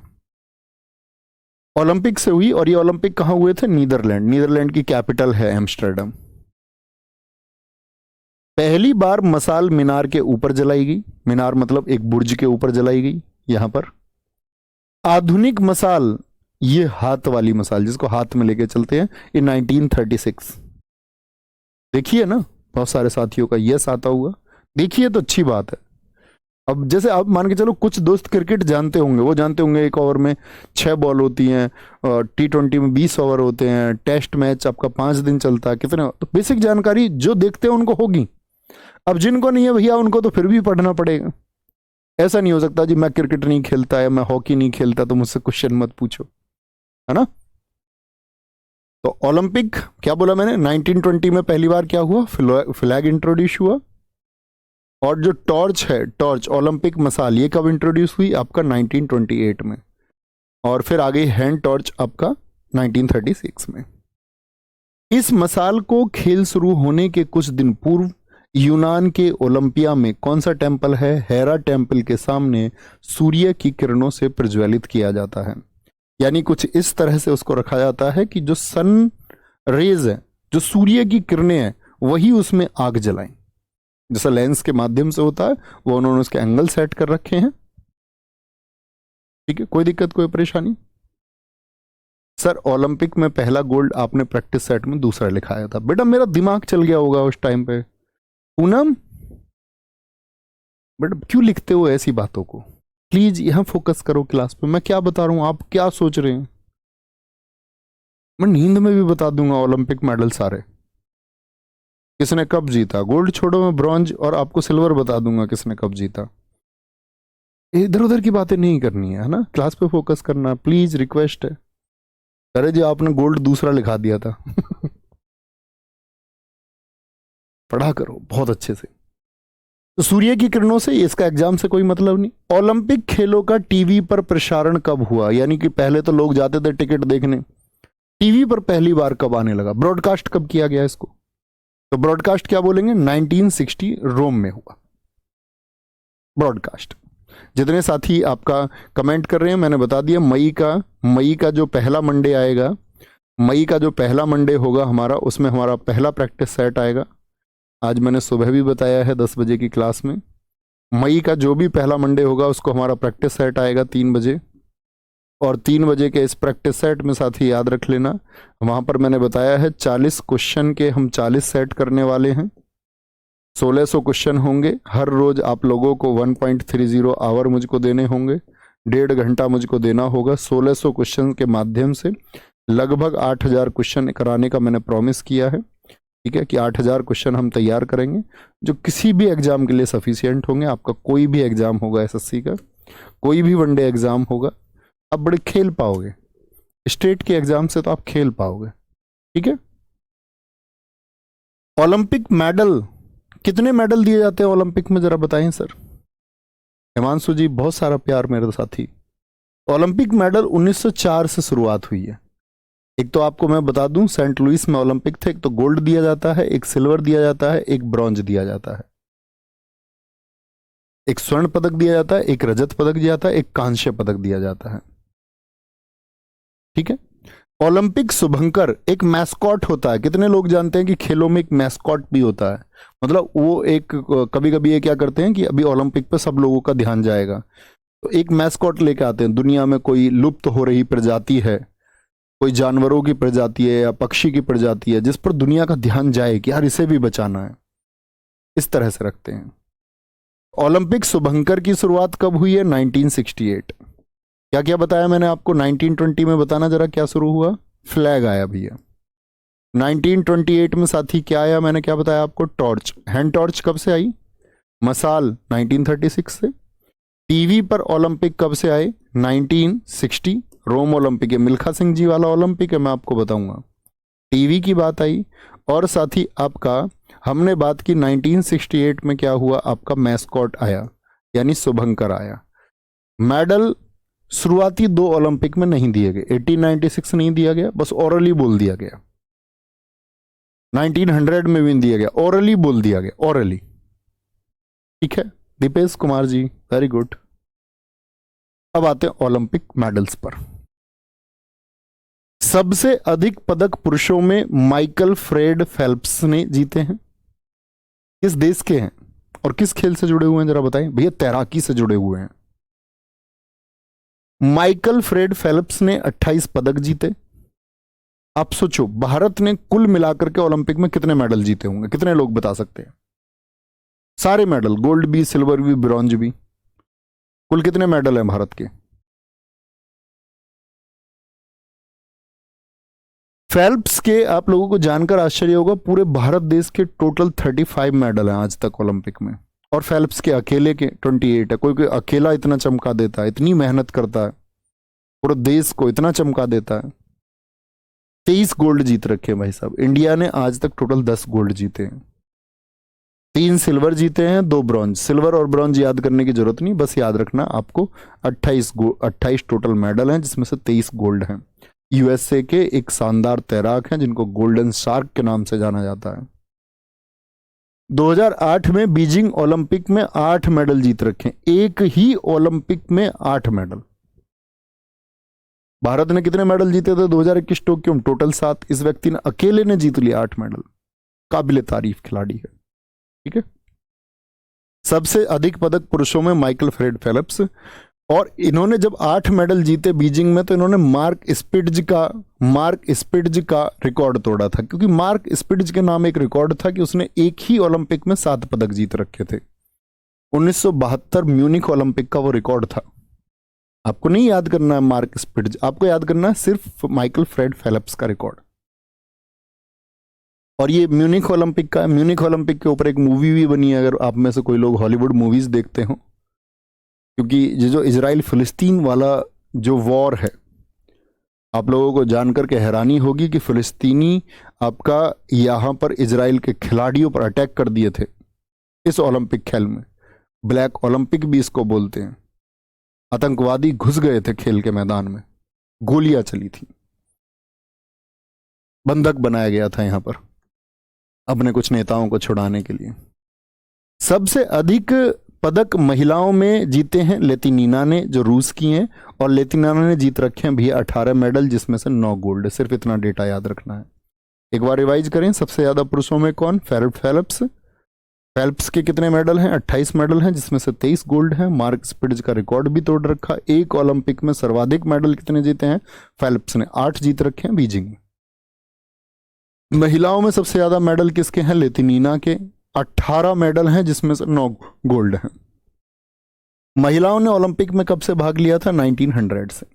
ओलंपिक से हुई। और ये ओलंपिक कहां हुए थे? नीदरलैंड। नीदरलैंड की कैपिटल है एम्स्टर्डम। पहली बार मसाल मीनार के ऊपर जलाई गई। मीनार मतलब एक बुर्ज के ऊपर जलाई गई यहां पर। आधुनिक मसाल, ये हाथ वाली मसाल जिसको हाथ में लेके चलते हैं, ये 1936। देखिए ना, बहुत सारे साथियों का यस आता हुआ, देखिए तो अच्छी बात है। अब जैसे आप मान के चलो, कुछ दोस्त क्रिकेट जानते होंगे, वो जानते होंगे एक ओवर में 6 बॉल होती हैं, और T20 में 20 ओवर होते हैं, टेस्ट मैच आपका 5 दिन चलता है, कितने, तो बेसिक जानकारी जो देखते हैं उनको होगी। अब जिनको नहीं है भैया, उनको तो फिर भी पढ़ना पड़ेगा। ऐसा नहीं हो सकता जी मैं क्रिकेट नहीं खेलता है, मैं हॉकी नहीं खेलता, तो मुझसे क्वेश्चन मत पूछो, है ना। तो ओलंपिक क्या बोला मैंने, 1920 में पहली बार क्या हुआ, फ्लैग इंट्रोड्यूस हुआ। और जो टॉर्च है, टॉर्च ओलंपिक मसाल, ये कब इंट्रोड्यूस हुई? आपका 1928 में। और फिर आ गई हैंड टॉर्च आपका 1936 में। इस मसाल को खेल शुरू होने के कुछ दिन पूर्व यूनान के ओलंपिया में कौन सा टेम्पल है, हेरा टेम्पल के सामने सूर्य की किरणों से प्रज्वलित किया जाता है। यानी कुछ इस तरह से उसको रखा जाता है कि जो सन रेज है, जो सूर्य की किरणें हैं, वही उसमें आग जलाएं। जैसा लेंस के माध्यम से होता है, वो उन्होंने उसके एंगल सेट कर रखे हैं। ठीक है, कोई दिक्कत, कोई परेशानी? सर ओलंपिक में पहला गोल्ड आपने प्रैक्टिस सेट में दूसरा लिखाया था। बेटा मेरा दिमाग चल गया होगा उस टाइम पे। पूनम, बेटा क्यों लिखते हो ऐसी बातों को? प्लीज यहां फोकस करो क्लास पे, मैं क्या बता रहा हूं, आप क्या सोच रहे हैं। मैं नींद में भी बता दूंगा ओलंपिक मेडल सारे, किसने कब जीता। गोल्ड छोड़ो, मैं ब्रॉन्ज और आपको सिल्वर बता दूंगा किसने कब जीता। इधर उधर की बातें नहीं करनी है ना, क्लास पे फोकस करना प्लीज, रिक्वेस्ट है। अरे जी आपने गोल्ड दूसरा लिखा दिया था पढ़ा करो बहुत अच्छे से। तो सूर्य की किरणों से, इसका एग्जाम से कोई मतलब नहीं। ओलंपिक खेलों का टीवी पर प्रसारण कब हुआ? यानी कि पहले तो लोग जाते थे टिकट देखने, टीवी पर पहली बार कब आने लगा? ब्रॉडकास्ट कब किया गया इसको? तो ब्रॉडकास्ट क्या बोलेंगे, 1960 रोम में हुआ ब्रॉडकास्ट। जितने साथी आपका कमेंट कर रहे हैं मैंने बता दिया। मई का जो पहला मंडे आएगा, मई का जो पहला मंडे होगा हमारा, उसमें हमारा पहला प्रैक्टिस सेट आएगा। आज मैंने सुबह भी बताया है 10 बजे की क्लास में। मई का जो भी पहला मंडे होगा उसको हमारा प्रैक्टिस सेट आएगा 3 बजे। और 3 बजे के इस प्रैक्टिस सेट में साथी याद रख लेना, वहां पर मैंने बताया है 40 क्वेश्चन के हम 40 सेट करने वाले हैं। 1600 क्वेश्चन होंगे। हर रोज आप लोगों को 1.30 आवर मुझको देने होंगे, 1.5 घंटा मुझको देना होगा। 1600 क्वेश्चन के माध्यम से लगभग 8000 क्वेश्चन कराने का मैंने प्रॉमिस किया है। ठीक है, कि 8000 क्वेश्चन हम तैयार करेंगे, जो किसी भी एग्जाम के लिए सफिशियंट होंगे। आपका कोई भी एग्जाम होगा एसएससी का, कोई भी वनडे एग्जाम होगा, आप बड़े खेल पाओगे। स्टेट के एग्जाम से तो आप खेल पाओगे। ठीक है, ओलंपिक मेडल, कितने मेडल दिए जाते हैं ओलंपिक में, जरा बताएं सर। हिमांशु जी बहुत सारा प्यार मेरे साथी। ओलंपिक मेडल 1904 से शुरुआत हुई है। एक तो आपको मैं बता दूं, सेंट लुइस में ओलंपिक थे। एक तो गोल्ड दिया जाता है, एक सिल्वर दिया जाता है, एक ब्रॉन्ज दिया जाता है, एक स्वर्ण पदक दिया जाता है, एक रजत पदक दिया जाता है, एक कांस्य पदक दिया जाता है। ठीक है, ओलंपिक शुभंकर एक मैस्कॉट होता है। कितने लोग जानते हैं कि खेलों में एक मैस्कॉट भी होता है? मतलब वो एक, कभी कभी ये क्या करते हैं कि अभी ओलंपिक पे सब लोगों का ध्यान जाएगा, तो एक मैस्कॉट लेके आते हैं। दुनिया में कोई लुप्त हो रही प्रजाति है, कोई जानवरों की प्रजाति है या पक्षी की प्रजाति है, जिस पर दुनिया का ध्यान जाए कि यार इसे भी बचाना है, इस तरह से रखते हैं। ओलंपिक शुभंकर की शुरुआत कब हुई है? 1968। क्या क्या बताया मैंने आपको? 1920 में बताना जरा, क्या शुरू हुआ? फ्लैग आया भैया। 1928 में साथी क्या आया? मैंने क्या बताया आपको? टॉर्च। हैंड टॉर्च कब से आई? मसाल 1936 से। टीवी पर ओलंपिक कब से आए? 1960 रोम ओलंपिक है, मिल्खा सिंह जी वाला ओलंपिक है, मैं आपको बताऊंगा। टीवी की बात आई। और साथी आपका हमने बात की 1968 में क्या हुआ, आपका मैस्कॉट आया, यानी शुभंकर आया। मेडल शुरुआती 2 ओलंपिक में नहीं दिए गए, 1896 नहीं दिया गया, बस ओरली बोल दिया गया। 1900 में भी नहीं दिया गया, ओरली बोल दिया गया, ओरली। ठीक है दीपेश कुमार जी, वेरी गुड। अब आते हैं ओलंपिक मेडल्स पर। सबसे अधिक पदक पुरुषों में माइकल फ्रेड फेल्प्स ने जीते हैं। किस देश के हैं और किस खेल से जुड़े हुए हैं जरा बताएं भैया? तैराकी से जुड़े हुए हैं। माइकल फ्रेड फेल्प्स ने 28 पदक जीते। आप सोचो भारत ने कुल मिलाकर के ओलंपिक में कितने मेडल जीते होंगे? कितने लोग बता सकते हैं? सारे मेडल, गोल्ड भी, सिल्वर भी, ब्रॉन्ज भी, कुल कितने मेडल हैं भारत के? फेल्प्स के आप लोगों को जानकर आश्चर्य होगा, पूरे भारत देश के टोटल 35 मेडल हैं आज तक ओलंपिक में, और फेल्प्स के अकेले के 28 है। कोई कोई अकेला इतना चमका देता है, इतनी मेहनत करता है, पूरे देश को इतना चमका देता है। 23 गोल्ड जीत रखे हैं भाई साहब। इंडिया ने आज तक टोटल 10 गोल्ड जीते हैं, 3 सिल्वर जीते हैं, 2 ब्रॉन्ज। सिल्वर और ब्रॉन्ज याद करने की जरूरत नहीं, बस याद रखना आपको 28 टोटल मेडल हैं, जिसमें से 23 गोल्ड हैं। यूएसए के एक शानदार तैराक हैं जिनको गोल्डन शार्क के नाम से जाना जाता है। 2008 में बीजिंग ओलंपिक में 8 मेडल जीत रखे, एक ही ओलंपिक में 8 मेडल। भारत ने कितने मेडल जीते थे 2021 टोक्यो में? टोटल 7। इस व्यक्ति ने अकेले ने जीत लिया 8 मेडल। काबिले तारीफ खिलाड़ी है। ठीक है, सबसे अधिक पदक पुरुषों में माइकल फ्रेड फेल्प्स, और इन्होंने जब 8 मेडल जीते बीजिंग में, तो इन्होंने मार्क स्पिट्ज का रिकॉर्ड तोड़ा था, क्योंकि मार्क स्पिट्ज के नाम एक रिकॉर्ड था कि उसने एक ही ओलंपिक में 7 पदक जीत रखे थे। 1972 म्यूनिख ओलंपिक का वो रिकॉर्ड था। आपको नहीं याद करना है मार्क स्पिट्ज, आपको याद करना है सिर्फ माइकल फ्रेड फेल्प्स का रिकॉर्ड। और ये म्यूनिख ओलंपिक का, म्यूनिख ओलंपिक के ऊपर एक मूवी भी बनी है, अगर आप में से कोई लोग हॉलीवुड मूवीज देखते हो, क्योंकि ये जो इजराइल फिलिस्तीन वाला जो वॉर है, आप लोगों को जानकर के हैरानी होगी कि फिलिस्तीनी आपका यहां पर इजराइल के खिलाड़ियों पर अटैक कर दिए थे इस ओलंपिक खेल में। ब्लैक ओलंपिक भी इसको बोलते हैं। आतंकवादी घुस गए थे खेल के मैदान में, गोलियां चली थी, बंधक बनाया गया था यहां पर अपने कुछ नेताओं को छुड़ाने के लिए। सबसे अधिक पदक महिलाओं में जीते हैं लेतिनीना ने, जो रूस की हैं, और लेतिनीना ने जीत रखे हैं भैया 18 मेडल, जिसमें से 9 गोल्ड। सिर्फ इतना डेटा याद रखना है। एक बार रिवाइज करें, सबसे ज्यादा पुरुषों में कौन? फेल्प्स। फेल्प्स के कितने मेडल हैं? 28 मेडल हैं, जिसमें से 23 गोल्ड हैं। मार्क स्पिट्ज का रिकॉर्ड भी तोड़ रखा। एक ओलंपिक में सर्वाधिक मेडल कितने जीते हैं? फेल्प्स ने 8 जीत रखे हैं बीजिंग में। महिलाओं में सबसे ज्यादा मेडल किसके हैं? लेतिनीना के 18 मेडल हैं, जिसमें से 9 गोल्ड हैं। महिलाओं ने ओलंपिक में कब से भाग लिया था? 1900 से,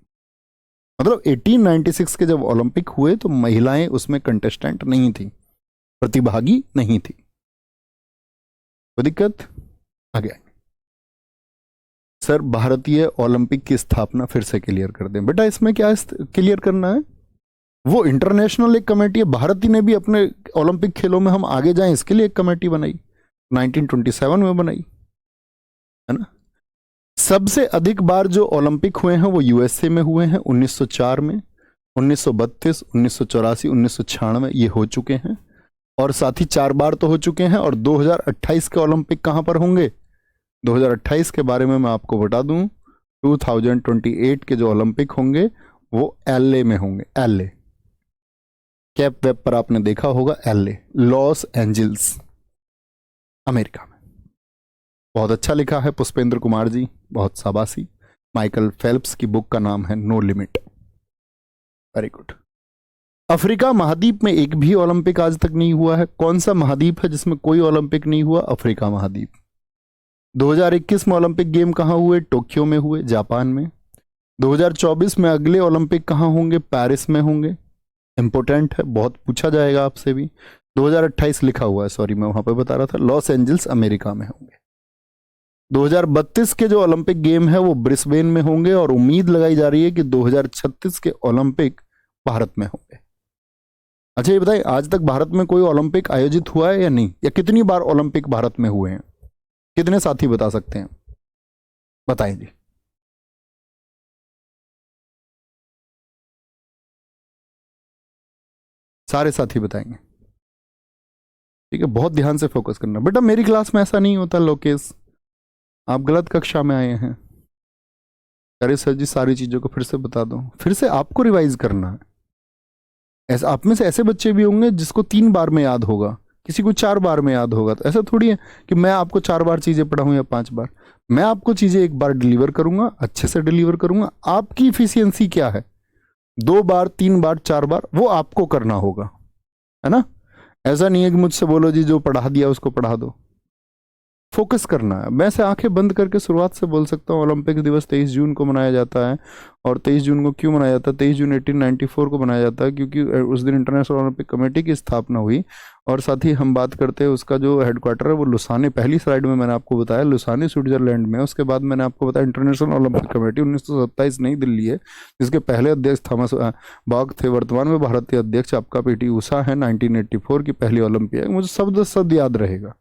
मतलब 1896 के जब ओलंपिक हुए तो महिलाएं उसमें कंटेस्टेंट नहीं थी, प्रतिभागी नहीं थी। कोई दिक्कत? आगे सर भारतीय ओलंपिक की स्थापना फिर से क्लियर कर दें। बेटा इसमें क्या क्लियर करना है? वो इंटरनेशनल एक कमेटी है, भारत ने भी अपने ओलंपिक खेलों में हम आगे जाएं इसके लिए एक कमेटी बनाई, 1927 में बनाई है ना। सबसे अधिक बार जो ओलंपिक हुए हैं वो यूएसए में हुए हैं, 1904 में, 1932, 1984, 1996 ये हो चुके हैं, और साथ ही 4 बार तो हो चुके हैं। और 2028 के ओलंपिक कहां पर होंगे? 2028 के बारे में मैं आपको बता दूं, 2028 के जो ओलंपिक होंगे वो एलए में होंगे। एलए कैप वेब पर आपने देखा होगा, एलए, लॉस एंजल्स, अमेरिका में। बहुत अच्छा लिखा है पुष्पेंद्र कुमार जी, बहुत शाबाशी। माइकल फेल्प्स की बुक का नाम है no limit. Very good. Africa महाद्वीप में एक भी ओलंपिक आज तक नहीं हुआ है। कौन सा महाद्वीप है जिसमें कोई ओलंपिक नहीं हुआ? अफ्रीका महाद्वीप। 2021 में ओलंपिक गेम कहां हुए? टोक्यो में हुए, जापान में। 2024 में अगले ओलंपिक कहां होंगे? पेरिस में होंगे। इंपोर्टेंट है, बहुत पूछा जाएगा आपसे भी। 2028 लिखा हुआ है, सॉरी मैं वहां पर बता रहा था, लॉस एंजल्स अमेरिका में होंगे। 2032 के जो ओलंपिक गेम है वो ब्रिस्बेन में होंगे, और उम्मीद लगाई जा रही है कि 2036 के ओलंपिक भारत में होंगे। अच्छा ये बताइए, आज तक भारत में कोई ओलंपिक आयोजित हुआ है या नहीं? या कितनी बार ओलंपिक भारत में हुए हैं? कितने साथी बता सकते हैं? बताएं जी। सारे साथी बताएंगे। ठीक है, बहुत ध्यान से फोकस करना बेटा। मेरी क्लास में ऐसा नहीं होता लोकेश, आप गलत कक्षा में आए हैं। अरे सर जी सारी चीजों को फिर से बता दो, फिर से आपको रिवाइज करना है। ऐसा आप में से ऐसे बच्चे भी होंगे जिसको 3 बार में याद होगा, किसी को 4 बार में याद होगा। तो ऐसा थोड़ी है कि मैं आपको 4 बार चीजें पढ़ाऊं या 5 बार। मैं आपको चीजें एक बार डिलीवर करूंगा, अच्छे से डिलीवर करूंगा। आपकी इफिशियंसी क्या है, 2 बार 3 बार 4 बार, वो आपको करना होगा, है ना। ऐसा नहीं है कि मुझसे बोलो जी जो पढ़ा दिया उसको पढ़ा दो। फोकस करना है। मैं से आंखें बंद करके शुरुआत से बोल सकता हूँ, ओलंपिक दिवस 23 जून को मनाया जाता है। और 23 जून को क्यों मनाया जाता है? 23 जून 1894 को मनाया जाता है क्योंकि उस दिन इंटरनेशनल ओलंपिक कमेटी की स्थापना हुई। और साथ ही हम बात करते हैं उसका जो हेडक्वार्टर है वो लुसाने, पहली स्लाइड में मैंने आपको बताया लुसाने स्विट्जरलैंड में। उसके बाद मैंने आपको बताया इंटरनेशनल ओलंपिक कमेटी 1927 नई दिल्ली है, जिसके पहले अध्यक्ष थॉमस बॉक थे। वर्तमान में भारत के अध्यक्ष आपका पीटी उषा है। 1984 की पहली ओलंपिक। मुझे शब्द शब्द याद रहेगा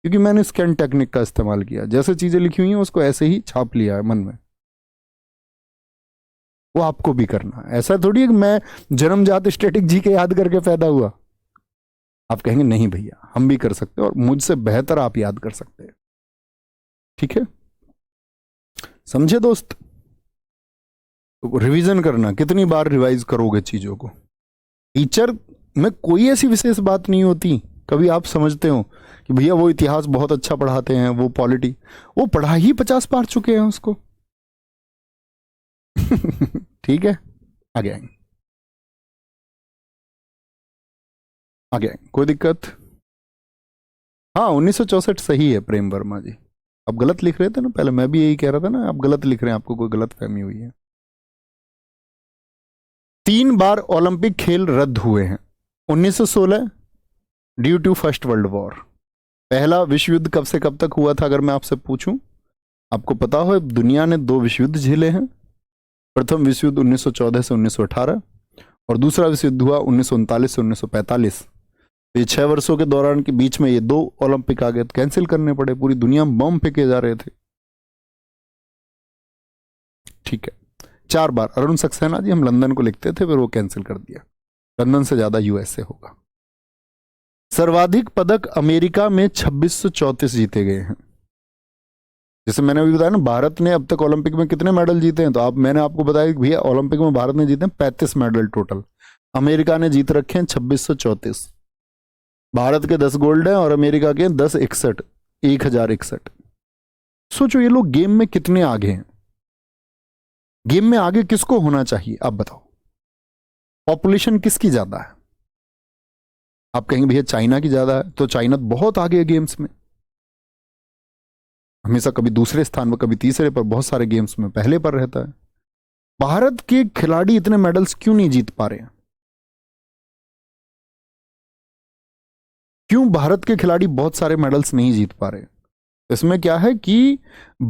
क्योंकि मैंने स्कैन टेक्निक का इस्तेमाल किया। जैसे चीजें लिखी हुई हैं उसको ऐसे ही छाप लिया है मन में। वो आपको भी करना है। ऐसा थोड़ी है कि मैं जन्मजात स्टैटिक जी के याद करके पैदा हुआ। आप कहेंगे नहीं भैया हम भी कर सकते हैं और मुझसे बेहतर आप याद कर सकते हैं। ठीक है, समझे दोस्त। तो रिवीजन करना, कितनी बार रिवाइज करोगे चीजों को। टीचर में कोई ऐसी विशेष बात नहीं होती। कभी आप समझते हो कि भैया वो इतिहास बहुत अच्छा पढ़ाते हैं, वो पॉलिटी, वो पढ़ा ही 50 बार चुके हैं उसको। ठीक है, आगे आएंगे, आगे आएंगे, कोई दिक्कत। हाँ 1964 सही है प्रेम वर्मा जी। आप गलत लिख रहे थे ना, पहले मैं भी यही कह रहा था ना, आप गलत लिख रहे हैं, आपको कोई गलत फहमी हुई है। 3 बार ओलंपिक खेल रद्द हुए हैं। 1916 due to first world war. पहला विश्व युद्ध कब से कब तक हुआ था अगर मैं आपसे पूछूं? आपको पता हो दुनिया ने 2 विश्व युद्ध झेले हैं। प्रथम विश्व युद्ध 1914 से 1918 और दूसरा विश्व युद्ध हुआ 1939 से 1945। ये 6 वर्षों के दौरान के बीच में ये 2 ओलंपिक आ गए, तो कैंसिल करने पड़े। पूरी दुनिया में बम फेंके जा रहे थे। ठीक है, 4 बार। अरुण सक्सेना जी, हम लंदन को लिखते थे फिर वो कैंसिल कर दिया। लंदन से ज्यादा यूएसए होगा। सर्वाधिक पदक अमेरिका में 2634 जीते गए हैं। जैसे मैंने अभी बताया ना, भारत ने अब तक ओलंपिक में कितने मेडल जीते हैं, तो मैंने आपको बताया कि भैया ओलंपिक में भारत ने जीते हैं 35 मेडल टोटल। अमेरिका ने जीत रखे हैं 2634। भारत के 10 गोल्ड हैं और अमेरिका के 1061, 1061। सोचो ये लोग गेम में कितने आगे हैं। गेम में आगे किसको होना चाहिए आप बताओ? पॉपुलेशन किसकी ज्यादा है? आप कहेंगे भैया चाइना की ज्यादा है, तो चाइना बहुत आगे है गेम्स में। हमेशा कभी दूसरे स्थान पर कभी तीसरे पर, बहुत सारे गेम्स में पहले पर रहता है। भारत के खिलाड़ी इतने मेडल्स क्यों नहीं जीत पा रहे हैं? क्यों भारत के खिलाड़ी बहुत सारे मेडल्स नहीं जीत पा रहे? इसमें क्या है कि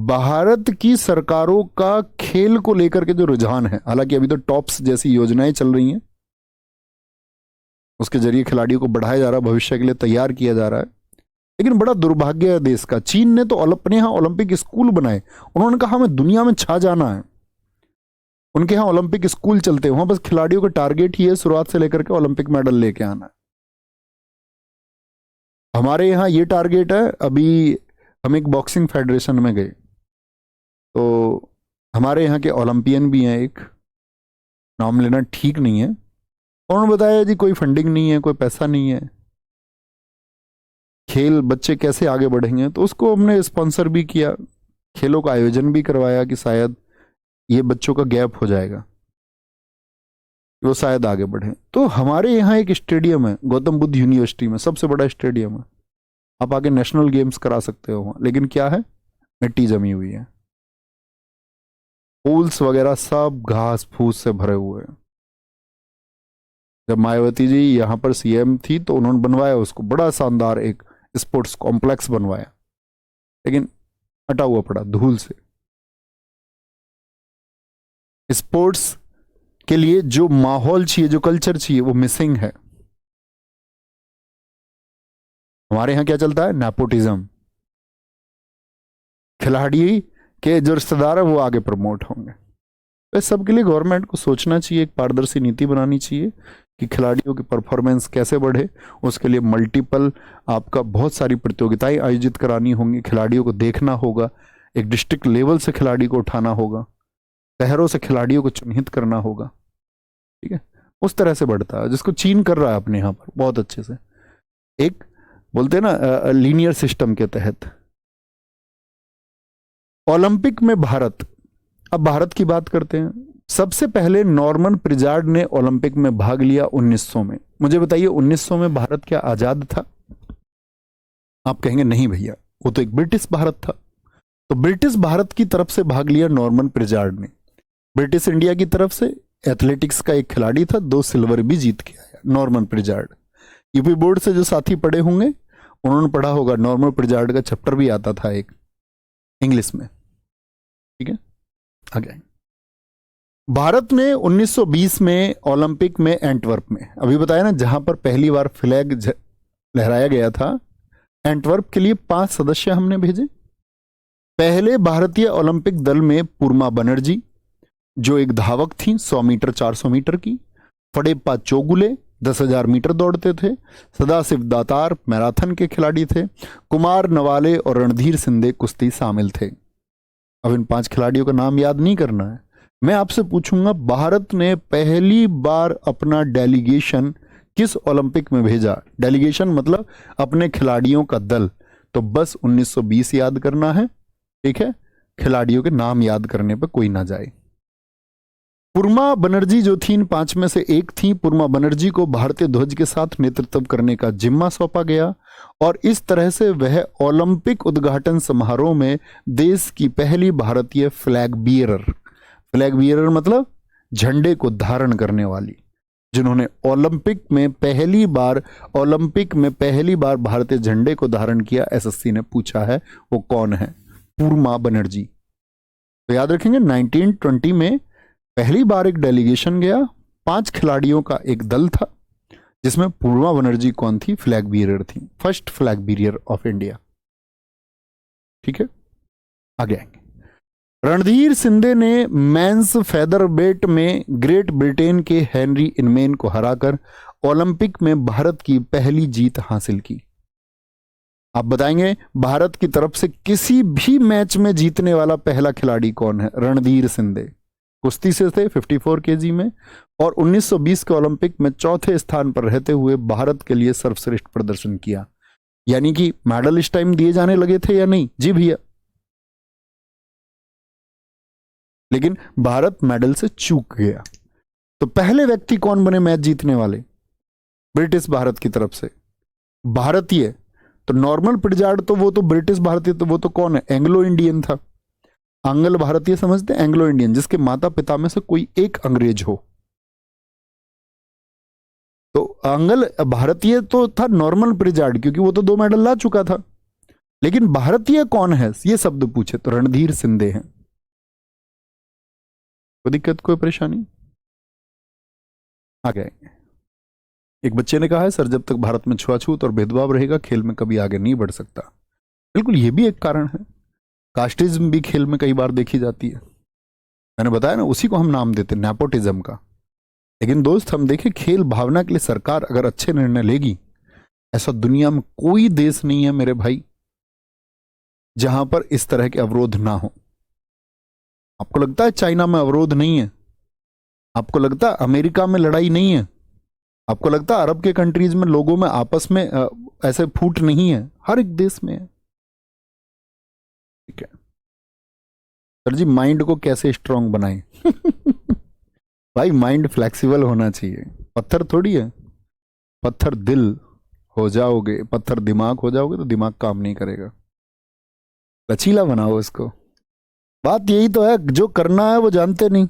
भारत की सरकारों का खेल को लेकर के जो रुझान है, हालांकि अभी तो टॉप्स जैसी योजनाएं चल रही हैं, उसके जरिए खिलाड़ियों को बढ़ाया जा रहा है, भविष्य के लिए तैयार किया जा रहा है। लेकिन बड़ा दुर्भाग्य है देश का, चीन ने तो अपने यहां ओलंपिक स्कूल बनाए। उन्होंने कहा हमें दुनिया में छा जाना है। उनके यहां ओलंपिक स्कूल चलते हैं, वहां बस खिलाड़ियों का टारगेट ही है शुरुआत से लेकर के ओलंपिक मेडल लेके आना है। हमारे यहाँ ये टारगेट है। अभी हम एक बॉक्सिंग फेडरेशन में गए तो हमारे यहाँ के ओलंपियन भी हैं, एक नाम लेना ठीक नहीं है, उन्होंने बताया जी कोई फंडिंग नहीं है, कोई पैसा नहीं है, खेल बच्चे कैसे आगे बढ़ेंगे। तो उसको हमने स्पॉन्सर भी किया, खेलों का आयोजन भी करवाया कि शायद ये बच्चों का गैप हो जाएगा, वो शायद आगे बढ़े। तो हमारे यहाँ एक स्टेडियम है गौतम बुद्ध यूनिवर्सिटी में, सबसे बड़ा स्टेडियम है। आप आगे नेशनल गेम्स करा सकते हो वहां, लेकिन क्या है, मिट्टी जमी हुई है, पूल्स वगैरह सब घास फूस से भरे हुए हैं। जब मायावती जी यहां पर सीएम थी तो उन्होंने बनवाया उसको, बड़ा शानदार एक स्पोर्ट्स कॉम्प्लेक्स बनवाया, लेकिन हटा हुआ पड़ा धूल से। स्पोर्ट्स के लिए जो माहौल चाहिए, जो कल्चर चाहिए, वो मिसिंग है। हमारे यहां क्या चलता है, नेपोटिज्म। खिलाड़ी के जो रिश्तेदार है वो आगे प्रमोट होंगे। तो इस सब के लिए गवर्नमेंट को सोचना चाहिए, एक पारदर्शी नीति बनानी चाहिए कि खिलाड़ियों की परफॉर्मेंस कैसे बढ़े, उसके लिए मल्टीपल आपका बहुत सारी प्रतियोगिताएं आयोजित करानी होंगी, खिलाड़ियों को देखना होगा, एक डिस्ट्रिक्ट लेवल से खिलाड़ी को उठाना होगा, शहरों से खिलाड़ियों को चिन्हित करना होगा। ठीक है, उस तरह से बढ़ता है, जिसको चीन कर रहा है अपने यहाँ पर बहुत अच्छे से, एक बोलते हैं ना लीनियर सिस्टम के तहत। ओलंपिक में भारत, अब भारत की बात करते हैं। सबसे पहले नॉर्मन प्रिजार्ड ने ओलंपिक में भाग लिया 1900 में। मुझे बताइए 1900 में भारत क्या आजाद था? आप कहेंगे नहीं भैया, वो तो एक ब्रिटिश भारत था। तो ब्रिटिश भारत की तरफ से भाग लिया नॉर्मन प्रिजार्ड ने। ब्रिटिश इंडिया की तरफ से एथलेटिक्स का एक खिलाड़ी था, 2 सिल्वर भी जीत के आया, नॉर्मन प्रिजार्ड। यूपी बोर्ड से जो साथी पढ़े होंगे उन्होंने पढ़ा होगा, नॉर्मन प्रिजार्ड का चैप्टर भी आता था एक इंग्लिश में। ठीक है, आगे भारत ने 1920 में ओलंपिक में एंटवर्प में, अभी बताया ना जहां पर पहली बार फ्लैग लहराया गया था, एंटवर्प के लिए 5 सदस्य हमने भेजे। पहले भारतीय ओलंपिक दल में पूर्मा बनर्जी जो एक धावक थी, 100 मीटर 400 मीटर की, फडेप्पा चोगुले 10,000 मीटर दौड़ते थे, सदाशिव दातार मैराथन के खिलाड़ी थे, कुमार नवाले और रणधीर सिंधे कुश्ती शामिल थे। अब इन 5 खिलाड़ियों का नाम याद नहीं करना है, मैं आपसे पूछूंगा भारत ने पहली बार अपना डेलीगेशन किस ओलंपिक में भेजा? डेलीगेशन मतलब अपने खिलाड़ियों का दल, तो बस 1920 याद करना है। ठीक है, खिलाड़ियों के नाम याद करने पर कोई ना जाए। पूर्मा बनर्जी जो थी इन 5 में से एक थी। पूर्मा बनर्जी को भारतीय ध्वज के साथ नेतृत्व करने का जिम्मा सौंपा गया और इस तरह से वह ओलंपिक उद्घाटन समारोह में देश की पहली भारतीय फ्लैग बियरर, फ्लैग बियरर मतलब झंडे को धारण करने वाली, जिन्होंने ओलंपिक में पहली बार भारतीय झंडे को धारण किया, एसएससी ने पूछा है वो कौन है? पूर्मा बनर्जी। तो याद रखेंगे 1920 में पहली बार एक डेलीगेशन गया, 5 खिलाड़ियों का एक दल था, जिसमें पूर्वा बनर्जी कौन थी? फ्लैग बियरर थी, first flag bearer of India. ठीक है, आगे आएंगे। रणधीर सिंधे ने मेंस फेदरवेट में ग्रेट ब्रिटेन के हेनरी इनमेन को हराकर ओलंपिक में भारत की पहली जीत हासिल की। आप बताएंगे भारत की तरफ से किसी भी मैच में जीतने वाला पहला खिलाड़ी कौन है? रणधीर सिंधे कुश्ती से थे 54 केजी में, और 1920 के ओलंपिक में 4थे स्थान पर रहते हुए भारत के लिए सर्वश्रेष्ठ प्रदर्शन किया। यानी कि मेडल इस टाइम दिए जाने लगे थे या नहीं? जी भैया, लेकिन भारत मेडल से चूक गया। तो पहले व्यक्ति कौन बने मैच जीतने वाले? ब्रिटिश भारत की तरफ से भारतीय। तो नॉर्मन प्रिजार्ड तो वो तो ब्रिटिश भारतीय, तो वो तो कौन है? एंग्लो इंडियन था। आंग्ल भारतीय समझते? एंग्लो इंडियन, जिसके माता पिता में से कोई एक अंग्रेज हो। तो आंग्ल भारतीय तो था नॉर्मन प्रिजार्ड, क्योंकि वो तो 2 मेडल ला चुका था। लेकिन भारतीय कौन है ये शब्द पूछे तो रणधीर सिंधे हैं। कोई दिक्कत, कोई परेशानी? आ गए। एक बच्चे ने कहा है सर, जब तक भारत में छुआछूत और भेदभाव रहेगा खेल में कभी आगे नहीं बढ़ सकता। बिल्कुल, ये भी एक कारण है। कास्टिज्म भी खेल में कई बार देखी जाती है। मैंने बताया ना, उसी को हम नाम देते हैं नेपोटिज्म का। लेकिन दोस्त हम देखें, खेल भावना के लिए सरकार अगर अच्छे निर्णय लेगी, ऐसा दुनिया में कोई देश नहीं है मेरे भाई जहां पर इस तरह के अवरोध ना हो। आपको लगता है चाइना में अवरोध नहीं है? आपको लगता है अमेरिका में लड़ाई नहीं है? आपको लगता है अरब के कंट्रीज में लोगों में आपस में ऐसे फूट नहीं है? हर एक देश में है। ठीक है सर जी, माइंड को कैसे स्ट्रांग बनाएं? भाई माइंड फ्लेक्सिबल होना चाहिए, पत्थर थोड़ी है। पत्थर दिल हो जाओगे, पत्थर दिमाग हो जाओगे तो दिमाग काम नहीं करेगा। लचीला बनाओ इसको। बात यही तो है, जो करना है वो जानते नहीं,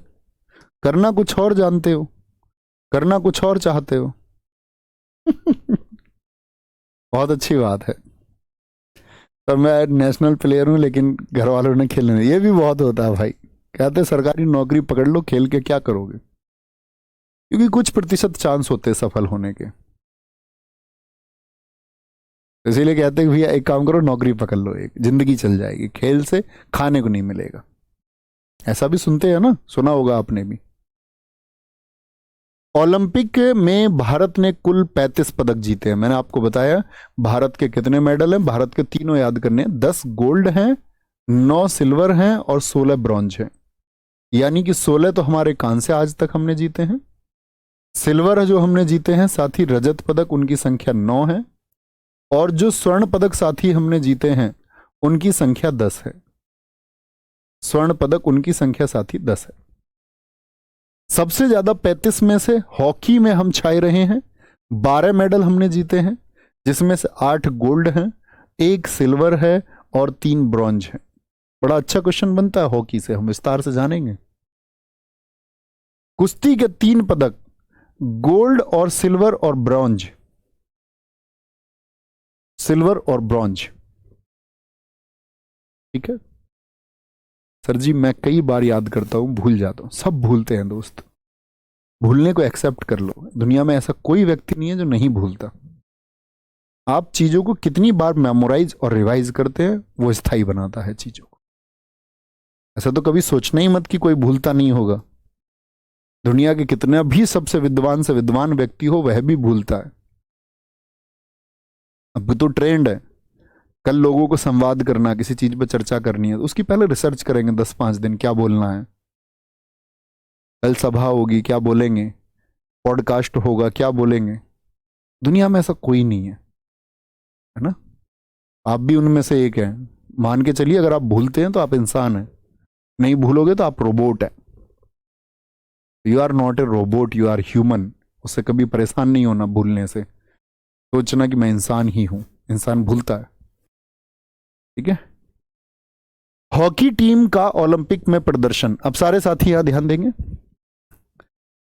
करना कुछ और जानते हो, करना कुछ और चाहते हो। बहुत अच्छी बात है। तो मैं नेशनल प्लेयर हूं लेकिन घर वालों ने खेलने नहीं, ये भी बहुत होता है भाई। कहते सरकारी नौकरी पकड़ लो, खेल के क्या करोगे? क्योंकि कुछ प्रतिशत चांस होते हैं सफल होने के, इसीलिए कहते हैं भैया एक काम करो, नौकरी पकड़ लो, एक जिंदगी चल जाएगी, खेल से खाने को नहीं मिलेगा। ऐसा भी सुनते हैं ना, सुना होगा आपने भी। ओलंपिक में भारत ने कुल 35 पदक जीते हैं। मैंने आपको बताया भारत के कितने मेडल हैं, भारत के तीनों याद करने हैं। 10 गोल्ड हैं, 9 सिल्वर हैं और 16 ब्रॉन्ज हैं। यानी कि 16 तो हमारे कांस्य आज तक हमने जीते हैं, सिल्वर जो हमने जीते हैं, साथ ही रजत पदक उनकी संख्या 9 है, और जो स्वर्ण पदक साथी हमने जीते हैं उनकी संख्या 10 है। स्वर्ण पदक उनकी संख्या साथी 10 है। सबसे ज्यादा 35 में से हॉकी में हम छाए रहे हैं। 12 मेडल हमने जीते हैं, जिसमें से 8 गोल्ड हैं, 1 सिल्वर है और 3 ब्रॉन्ज है। बड़ा अच्छा क्वेश्चन बनता है हॉकी से, हम विस्तार से जानेंगे। कुश्ती के 3 पदक, गोल्ड और सिल्वर और ब्रॉन्ज, सिल्वर और ब्रॉन्ज। ठीक है सर जी, मैं कई बार याद करता हूं, भूल जाता हूं। सब भूलते हैं दोस्त, भूलने को एक्सेप्ट कर लो। दुनिया में ऐसा कोई व्यक्ति नहीं है जो नहीं भूलता। आप चीजों को कितनी बार मेमोराइज और रिवाइज करते हैं वो स्थायी बनाता है चीजों को। ऐसा तो कभी सोचना ही मत कि कोई भूलता नहीं होगा। दुनिया के कितने भी सबसे विद्वान से विद्वान व्यक्ति हो, वह भी भूलता है। अब तो ट्रेंड है, कल लोगों को संवाद करना, किसी चीज पर चर्चा करनी है तो उसकी पहले रिसर्च करेंगे 10-5 दिन, क्या बोलना है। कल सभा होगी, क्या बोलेंगे। पॉडकास्ट होगा, क्या बोलेंगे। दुनिया में ऐसा कोई नहीं है ना। आप भी उनमें से एक हैं। मान के चलिए, अगर आप भूलते हैं तो आप इंसान हैं, नहीं भूलोगे तो आप रोबोट है। You are not a robot, you are human. उससे कभी परेशान नहीं होना भूलने से। सोचना कि मैं इंसान ही हूं। इंसान भूलता है। ठीक है। हॉकी टीम का ओलंपिक में प्रदर्शन, अब सारे साथी यहां ध्यान देंगे।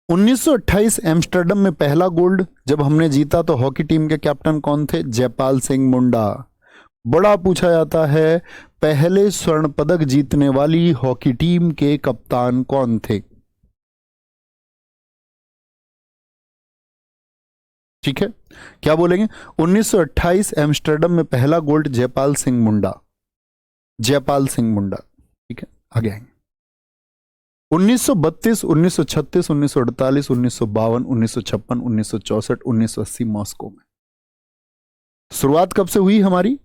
1928 एम्स्टर्डम में पहला गोल्ड जब हमने जीता तो हॉकी टीम के कैप्टन कौन थे? जयपाल सिंह मुंडा। बड़ा पूछा जाता है, पहले स्वर्ण पदक जीतने वाली हॉकी टीम के कप्तान कौन थे? ठीक है, क्या बोलेंगे? 1928 एम्स्टर्डम में पहला गोल्ड जयपाल सिंह मुंडा। जयपाल सिंह मुंडा। ठीक है, आगे आएंगे। 1932, 1936, 1948, 1952, 1956, 1964, 1980 मॉस्को में। शुरुआत कब से हुई हमारी?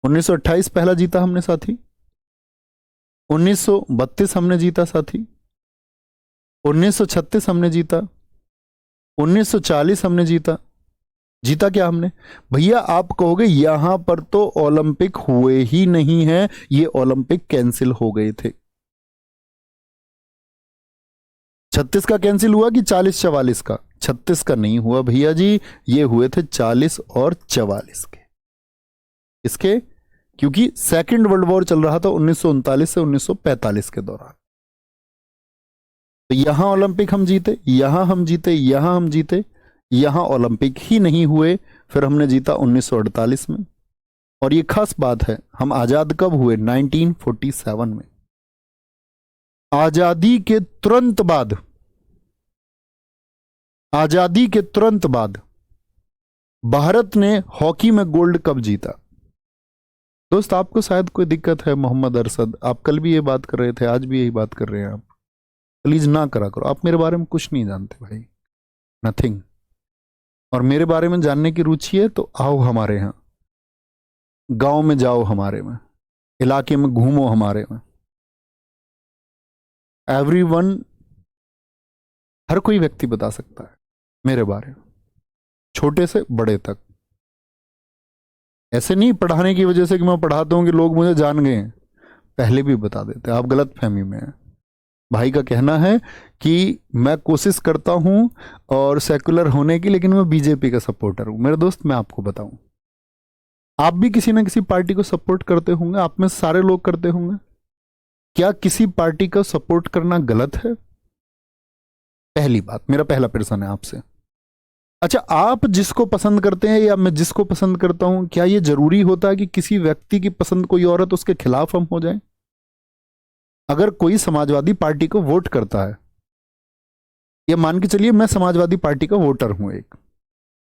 1928 पहला जीता हमने साथी, 1932 हमने जीता साथी, 1936 हमने जीता, 1940 हमने जीता। जीता क्या हमने? भैया आप कहोगे यहां पर तो ओलंपिक हुए ही नहीं है, ये ओलंपिक कैंसिल हो गए थे। 36 का कैंसिल हुआ कि 40-44 का? 36 का नहीं हुआ भैया जी, ये हुए थे 40 और 44 के। इसके क्योंकि सेकेंड वर्ल्ड वॉर चल रहा था 1939 से 1945 के दौरान। तो यहां ओलंपिक हम जीते, यहां हम जीते, यहां हम जीते, यहां ओलंपिक ही नहीं हुए। फिर हमने जीता 1948 में। और ये खास बात है, हम आजाद कब हुए? 1947 में। आजादी के तुरंत बाद, आजादी के तुरंत बाद भारत ने हॉकी में गोल्ड कब जीता? दोस्त आपको शायद कोई दिक्कत है, मोहम्मद अरशद, आप कल भी ये बात कर रहे थे, आज भी यही बात कर रहे हैं आप। प्लीज ना करा करो, आप मेरे बारे में कुछ नहीं जानते भाई, नथिंग। और मेरे बारे में जानने की रुचि है तो आओ हमारे यहां, गांव में जाओ हमारे में, इलाके में घूमो हमारे में। एवरीवन, हर कोई व्यक्ति बता सकता है मेरे बारे में, छोटे से बड़े तक। ऐसे नहीं पढ़ाने की वजह से कि मैं पढ़ाता हूं कि लोग मुझे जान गए हैं, पहले भी बता देते, आप गलत फहमी में हैं। भाई का कहना है कि मैं कोशिश करता हूं और सेकुलर होने की, लेकिन मैं बीजेपी का सपोर्टर हूं। मेरे दोस्त मैं आपको बताऊं, आप भी किसी ना किसी पार्टी को सपोर्ट करते होंगे, आप में सारे लोग करते होंगे। क्या किसी पार्टी का सपोर्ट करना गलत है? पहली बात, मेरा पहला प्रश्न है आपसे। अच्छा, आप जिसको पसंद करते हैं या मैं जिसको पसंद करता हूं, क्या यह जरूरी होता है कि किसी व्यक्ति की पसंद कोई औरत उसके खिलाफ हम हो जाए? अगर कोई समाजवादी पार्टी को वोट करता है, या मान के चलिए मैं समाजवादी पार्टी का वोटर हूं एक,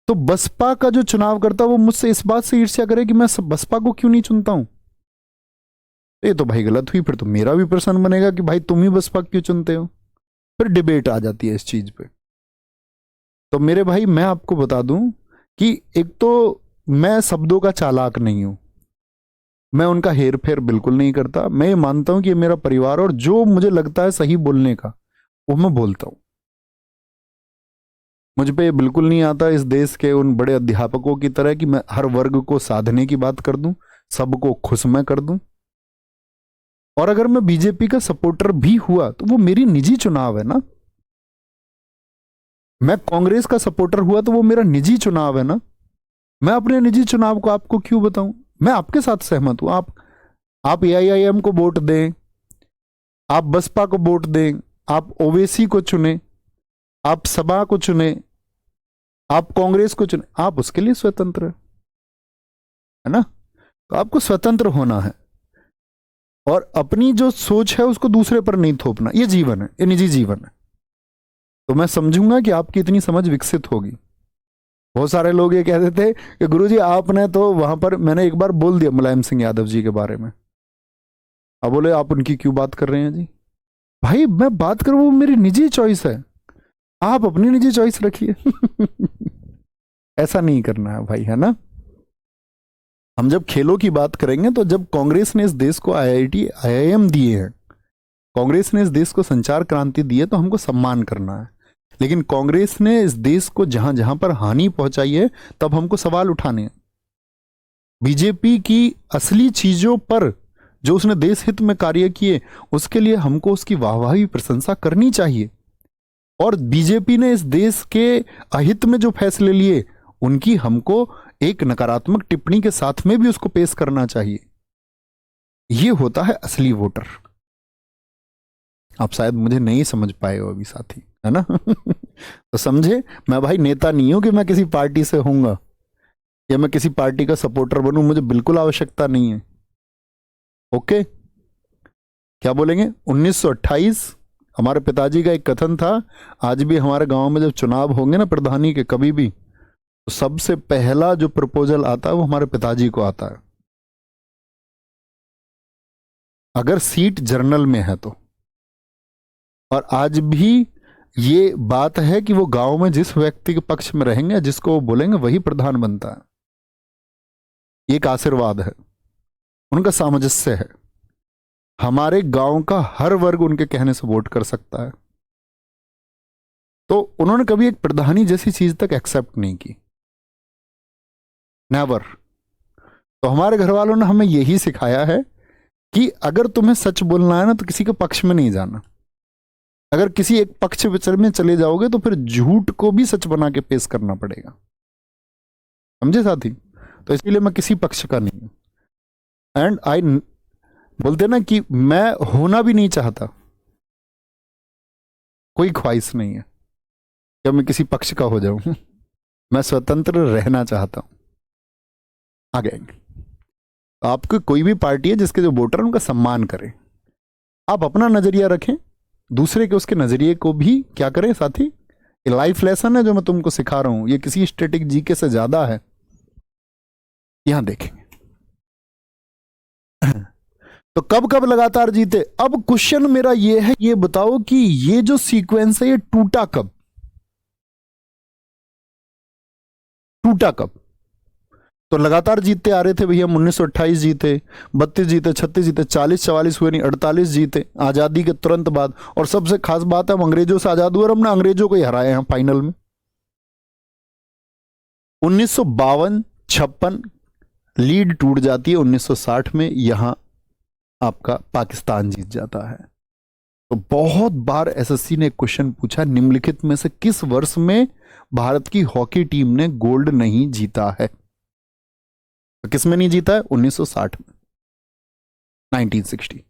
तो बसपा का जो चुनाव करता है वो मुझसे इस बात से ईर्ष्या करे कि मैं बसपा को क्यों नहीं चुनता हूं। ये तो भाई गलत हुई। फिर तो मेरा भी प्रश्न बनेगा कि भाई तुम ही बसपा क्यों चुनते हो। फिर डिबेट आ जाती है इस चीज पे। तो मेरे भाई मैं आपको बता दूं कि एक तो मैं शब्दों का चालाक नहीं हूं, मैं उनका हेर फेर बिल्कुल नहीं करता। मैं ये मानता हूं कि ये मेरा परिवार, और जो मुझे लगता है सही बोलने का वो मैं बोलता हूं। मुझ पे ये बिल्कुल नहीं आता इस देश के उन बड़े अध्यापकों की तरह कि मैं हर वर्ग को साधने की बात कर दूं, सबको खुश मैं कर दूं। और अगर मैं बीजेपी का सपोर्टर भी हुआ तो वो मेरी निजी चुनाव है ना। मैं कांग्रेस का सपोर्टर हुआ तो वो मेरा निजी चुनाव है ना। मैं अपने निजी चुनाव को आपको क्यों बताऊं? मैं आपके साथ सहमत हूं। आप एआईआईएम को वोट दें, आप बसपा को वोट दें, आप ओवैसी को चुने, आप सपा को चुने, आप कांग्रेस को चुने, आप उसके लिए स्वतंत्र है ना। तो आपको स्वतंत्र होना है और अपनी जो सोच है उसको दूसरे पर नहीं थोपना। ये जीवन है, ये निजी जीवन है। तो मैं समझूंगा कि आपकी इतनी समझ विकसित होगी। बहुत सारे लोग ये कहते थे कि गुरुजी आपने तो वहां पर, मैंने एक बार बोल दिया मुलायम सिंह यादव जी के बारे में, अब बोले आप उनकी क्यों बात कर रहे हैं जी। भाई मैं बात करूं, वो मेरी निजी चॉइस है, आप अपनी निजी चॉइस रखिए। ऐसा नहीं करना है भाई, है ना। हम जब खेलों की बात करेंगे तो जब कांग्रेस ने इस देश को आईआईटी आईआईएम दिए हैं, कांग्रेस ने इस देश को संचार क्रांति दी है, तो हमको सम्मान करना है। लेकिन कांग्रेस ने इस देश को जहां जहां पर हानि पहुंचाई है तब हमको सवाल उठाने हैं। बीजेपी की असली चीजों पर जो उसने देश हित में कार्य किए उसके लिए हमको उसकी वाहवाही प्रशंसा करनी चाहिए। और बीजेपी ने इस देश के अहित में जो फैसले लिए उनकी हमको एक नकारात्मक टिप्पणी के साथ में भी उसको पेश करना चाहिए। ये होता है असली वोटर। आप शायद मुझे नहीं समझ पाए हो अभी साथी, है ना। तो समझे, मैं भाई नेता नहीं हूं कि मैं किसी पार्टी से होऊंगा या मैं किसी पार्टी का सपोर्टर बनूं, मुझे बिल्कुल आवश्यकता नहीं है। ओके, क्या बोलेंगे? 1928 हमारे पिताजी का एक कथन था, आज भी हमारे गांव में जब चुनाव होंगे ना प्रधानी के कभी भी, तो सबसे पहला जो प्रपोजल आता है वो हमारे पिताजी को आता है, अगर सीट जर्नल में है तो। और आज भी ये बात है कि वो गांव में जिस व्यक्ति के पक्ष में रहेंगे, जिसको वो बोलेंगे, वही प्रधान बनता है। ये एक आशीर्वाद है, उनका सामंजस्य है। हमारे गांव का हर वर्ग उनके कहने से वोट कर सकता है। तो उन्होंने कभी एक प्रधानी जैसी चीज तक एक्सेप्ट नहीं की, नेवर। तो हमारे घर वालों ने हमें यही सिखाया है कि अगर तुम्हें सच बोलना है ना तो किसी के पक्ष में नहीं जाना। अगर किसी एक पक्ष में चले जाओगे तो फिर झूठ को भी सच बना के पेश करना पड़ेगा, समझे साथी। तो इसलिए मैं किसी पक्ष का नहीं हूं, एंड आई बोलते ना कि मैं होना भी नहीं चाहता, कोई ख्वाहिश नहीं है कि मैं किसी पक्ष का हो जाऊं। मैं स्वतंत्र रहना चाहता हूं। आगे आपको कोई भी पार्टी है जिसके जो वोटर उनका सम्मान करें, आप अपना नजरिया रखें, दूसरे के उसके नजरिए को भी क्या करें साथी। ये लाइफ लेसन है जो मैं तुमको सिखा रहा हूं, ये किसी स्टैटिक जीके से ज्यादा है। यहां देखेंगे तो कब कब लगातार जीते। अब क्वेश्चन मेरा ये है, ये बताओ कि ये जो सीक्वेंस है ये टूटा कब? टूटा कब? तो लगातार जीतते आ रहे थे भैया। 1928 जीते, 32 जीते, 36 जीते, 40-44 हुए नहीं, 48 जीते आजादी के तुरंत बाद। और सबसे खास बात है हम अंग्रेजों से आजाद हुए और हमने अंग्रेजों को ही हराए हैं फाइनल में। 1952-56 लीड टूट जाती है, 1960 में यहां आपका पाकिस्तान जीत जाता है। तो बहुत बार एसएससी ने क्वेश्चन पूछा, निम्नलिखित में से किस वर्ष में भारत की हॉकी टीम ने गोल्ड नहीं जीता है? तो किस में नहीं जीता है? 1960 में, 1960।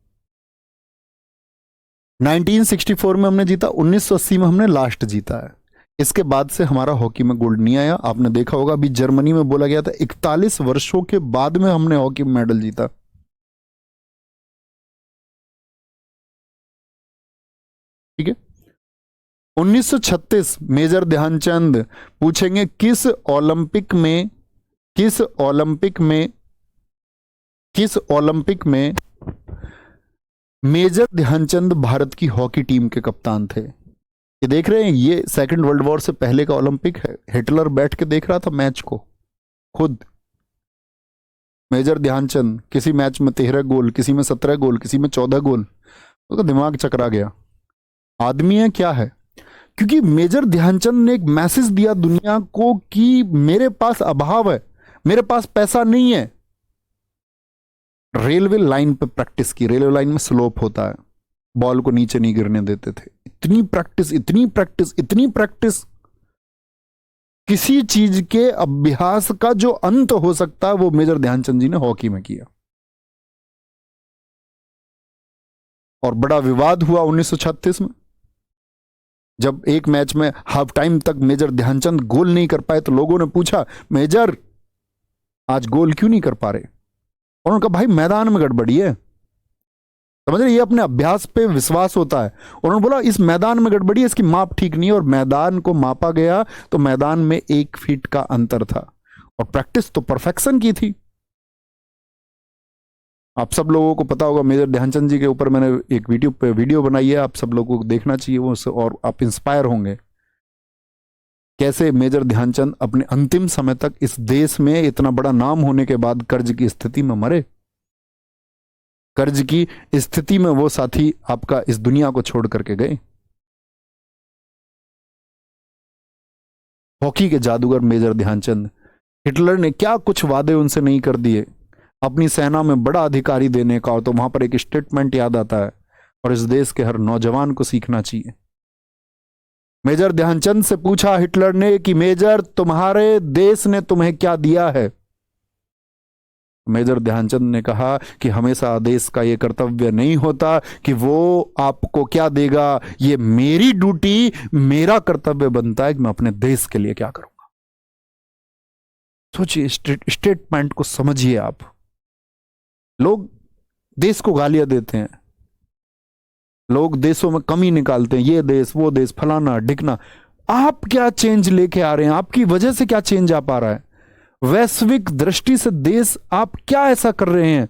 1964 में हमने जीता, 1980 में हमने लास्ट जीता है। इसके बाद से हमारा हॉकी में गोल्ड नहीं आया। आपने देखा होगा अभी जर्मनी में बोला गया था 41 वर्षों के बाद में हमने हॉकी में मेडल जीता। ठीक है। 1936 मेजर ध्यानचंद पूछेंगे किस ओलंपिक में, किस ओलंपिक में, किस ओलंपिक में मेजर ध्यानचंद भारत की हॉकी टीम के कप्तान थे? ये देख रहे हैं, ये सेकंड वर्ल्ड वॉर से पहले का ओलंपिक है। हिटलर बैठ के देख रहा था मैच को खुद। मेजर ध्यानचंद, किसी मैच में 13 गोल, किसी में 17 गोल, किसी में 14 गोल, उसका दिमाग चकरा गया। आदमी है क्या है? क्योंकि मेजर ध्यानचंद ने एक मैसेज दिया दुनिया को कि मेरे पास अभाव है, मेरे पास पैसा नहीं है। रेलवे लाइन पे प्रैक्टिस की, रेलवे लाइन में स्लोप होता है, बॉल को नीचे नहीं गिरने देते थे। इतनी प्रैक्टिस, इतनी प्रैक्टिस, इतनी प्रैक्टिस। किसी चीज के अभ्यास का जो अंत हो सकता है वो मेजर ध्यानचंद जी ने हॉकी में किया। और बड़ा विवाद हुआ 1936 में, जब एक मैच में हाफ टाइम तक मेजर ध्यानचंद गोल नहीं कर पाए तो लोगों ने पूछा, मेजर आज गोल क्यों नहीं कर पा रहे? और उन्होंने कहा, भाई मैदान में गड़बड़ी है। समझ रहे, ये अपने अभ्यास पे विश्वास होता है। उन्होंने बोला इस मैदान में गड़बड़ी है, इसकी माप ठीक नहीं है। और मैदान को मापा गया तो मैदान में 1 फीट का अंतर था। और प्रैक्टिस तो परफेक्शन की थी। आप सब लोगों को पता होगा, मेजर ध्यानचंद जी के ऊपर मैंने एक वीडियो बनाई है, आप सब लोगों को देखना चाहिए वो, और आप इंस्पायर होंगे कैसे मेजर ध्यानचंद अपने अंतिम समय तक इस देश में इतना बड़ा नाम होने के बाद कर्ज की स्थिति में मरे। कर्ज की स्थिति में वो साथी आपका इस दुनिया को छोड़ करके गए। हॉकी के जादूगर मेजर ध्यानचंद। हिटलर ने क्या कुछ वादे उनसे नहीं कर दिए अपनी सेना में बड़ा अधिकारी देने का, तो वहां पर एक स्टेटमेंट याद आता है और इस देश के हर नौजवान को सीखना चाहिए। मेजर ध्यानचंद से पूछा हिटलर ने कि मेजर तुम्हारे देश ने तुम्हें क्या दिया है? मेजर ध्यानचंद ने कहा कि हमेशा देश का यह कर्तव्य नहीं होता कि वो आपको क्या देगा, ये मेरी ड्यूटी, मेरा कर्तव्य बनता है कि मैं अपने देश के लिए क्या करूंगा। सोचिए, स्टेटमेंट को समझिए आप। लोग देश को गालियां देते हैं, लोग देशों में कमी निकालते हैं, ये देश वो देश, फलाना ढिकना। आप क्या चेंज लेके आ रहे हैं? आपकी वजह से क्या चेंज आ पा रहा है? वैश्विक दृष्टि से देश आप क्या ऐसा कर रहे हैं,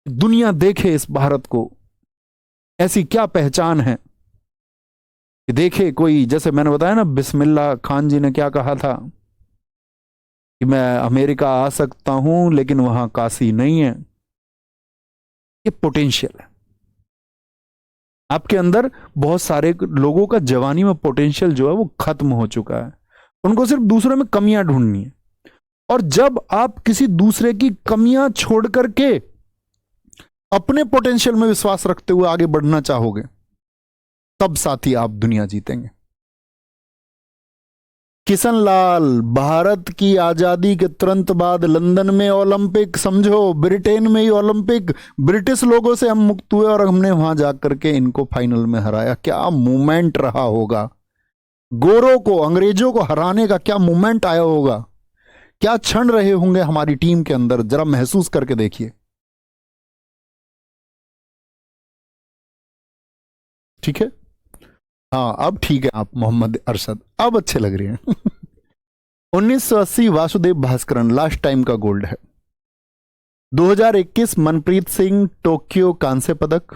दुनिया देखे इस भारत को, ऐसी क्या पहचान है कि देखे कोई। जैसे मैंने बताया ना, बिस्मिल्लाह खान जी ने क्या कहा था कि मैं अमेरिका आ सकता हूं लेकिन वहां काशी नहीं है। ये पोटेंशियल है आपके अंदर। बहुत सारे लोगों का जवानी में पोटेंशियल जो है वो खत्म हो चुका है, उनको सिर्फ दूसरों में कमियां ढूंढनी है। और जब आप किसी दूसरे की कमियां छोड़ करके अपने पोटेंशियल में विश्वास रखते हुए आगे बढ़ना चाहोगे, तब साथी आप दुनिया जीतेंगे। किशन लाल, भारत की आजादी के तुरंत बाद लंदन में ओलंपिक, समझो ब्रिटेन में ही ओलंपिक, ब्रिटिश लोगों से हम मुक्त हुए और हमने वहां जाकर के इनको फाइनल में हराया। क्या मूवमेंट रहा होगा, गोरों को, अंग्रेजों को हराने का क्या मूवमेंट आया होगा, क्या क्षण रहे होंगे हमारी टीम के अंदर, जरा महसूस करके देखिए। ठीक है, हाँ अब ठीक है आप मोहम्मद अरशद, अब अच्छे लग रहे हैं। 1980 वासुदेव भास्करन लास्ट टाइम का गोल्ड है। 2021 मनप्रीत सिंह टोक्यो कांस्य पदक।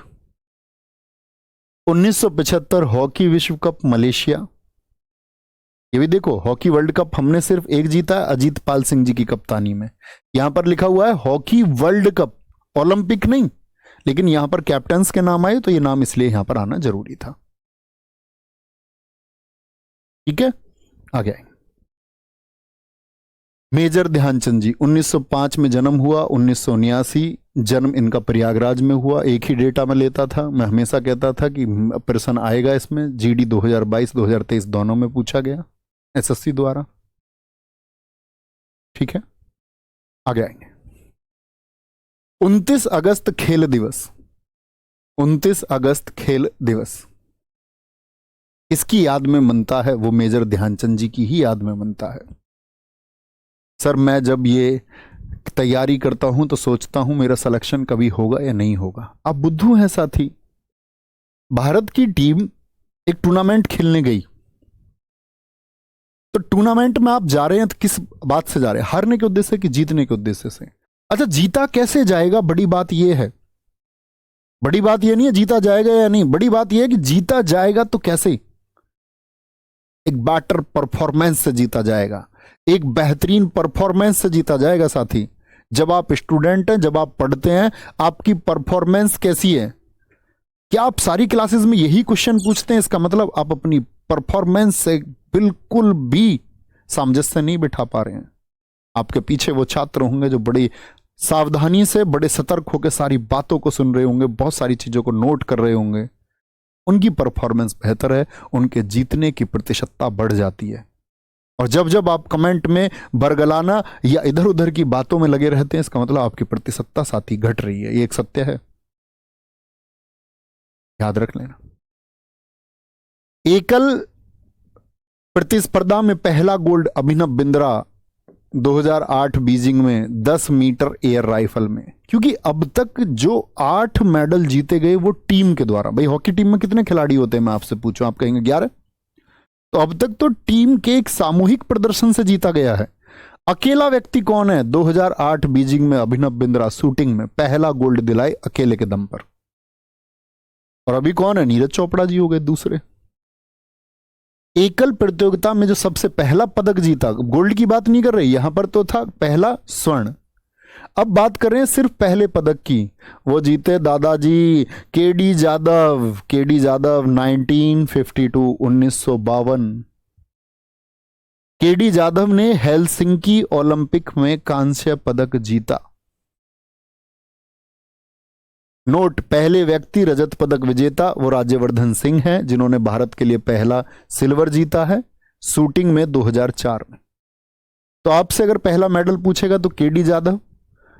1975 हॉकी विश्व कप मलेशिया। ये भी देखो, हॉकी वर्ल्ड कप हमने सिर्फ एक जीता है, अजीत पाल सिंह जी की कप्तानी में। यहां पर लिखा हुआ है हॉकी वर्ल्ड कप, ओलंपिक नहीं, लेकिन यहां पर कैप्टन्स के नाम आए तो ये नाम इसलिए यहां पर आना जरूरी था। ठीक है, आ गया। मेजर ध्यानचंद जी 1905 में जन्म हुआ, 1979 जन्म इनका प्रयागराज में हुआ। एक ही डेटा में लेता था, मैं हमेशा कहता था कि प्रश्न आएगा इसमें, जीडी 2022 2023 दोनों में पूछा गया एसएससी द्वारा। ठीक है, आगे आएंगे। 29 अगस्त खेल दिवस, 29 अगस्त खेल दिवस इसकी याद में मनता है, वो मेजर ध्यानचंद जी की ही याद में मनता है। सर मैं जब ये तैयारी करता हूं तो सोचता हूं मेरा सिलेक्शन कभी होगा या नहीं होगा। आप बुद्धू हैं साथी। भारत की टीम एक टूर्नामेंट खेलने गई, तो टूर्नामेंट में आप जा रहे हैं तो किस बात से जा रहे हैं? हारने के उद्देश्य से कि जीतने के उद्देश्य से? अच्छा, जीता कैसे जाएगा, बड़ी बात यह है। बड़ी बात यह नहीं है जीता जाएगा या नहीं, बड़ी बात यह है कि जीता जाएगा तो कैसे। एक बेटर परफॉर्मेंस से जीता जाएगा, एक बेहतरीन परफॉर्मेंस से जीता जाएगा। साथी, जब आप स्टूडेंट हैं, जब आप पढ़ते हैं, आपकी परफॉर्मेंस कैसी है? क्या आप सारी क्लासेस में यही क्वेश्चन पूछते हैं? इसका मतलब आप अपनी परफॉर्मेंस से बिल्कुल भी सामंजस्य नहीं बिठा पा रहे हैं। आपके पीछे वो छात्र होंगे जो बड़ी सावधानी से, बड़े सतर्क होकर सारी बातों को सुन रहे होंगे, बहुत सारी चीजों को नोट कर रहे होंगे। उनकी परफॉर्मेंस बेहतर है, उनके जीतने की प्रतिशतता बढ़ जाती है। और जब जब आप कमेंट में बरगलाना या इधर उधर की बातों में लगे रहते हैं, इसका मतलब आपकी प्रतिशतता साथी घट रही है। ये एक सत्य है, याद रख लेना। एकल प्रतिस्पर्धा में पहला गोल्ड अभिनव बिंद्रा 2008 बीजिंग में 10 मीटर एयर राइफल में। क्योंकि अब तक जो 8 मेडल जीते गए वो टीम के द्वारा। भाई हॉकी टीम में कितने खिलाड़ी होते हैं, मैं आपसे पूछूं, आप कहेंगे 11। तो अब तक तो टीम के एक सामूहिक प्रदर्शन से जीता गया है। अकेला व्यक्ति कौन है? 2008 बीजिंग में अभिनव बिंद्रा शूटिंग में पहला गोल्ड दिलाए अकेले के दम पर। और अभी कौन है? नीरज चोपड़ा जी हो गए दूसरे। एकल प्रतियोगिता में जो सबसे पहला पदक जीता, गोल्ड की बात नहीं कर रही यहां पर, तो था पहला स्वर्ण। अब बात कर रहे हैं सिर्फ पहले पदक की। वो जीते दादाजी KD Jadav. KD Jadav 1952 1952। KD Jadav ने हेलसिंकी ओलंपिक में कांस्य पदक जीता। नोट, पहले व्यक्ति रजत पदक विजेता वो राज्यवर्धन सिंह हैं, जिन्होंने भारत के लिए पहला सिल्वर जीता है शूटिंग में 2004 में। तो आपसे अगर पहला मेडल पूछेगा तो केडी जादव,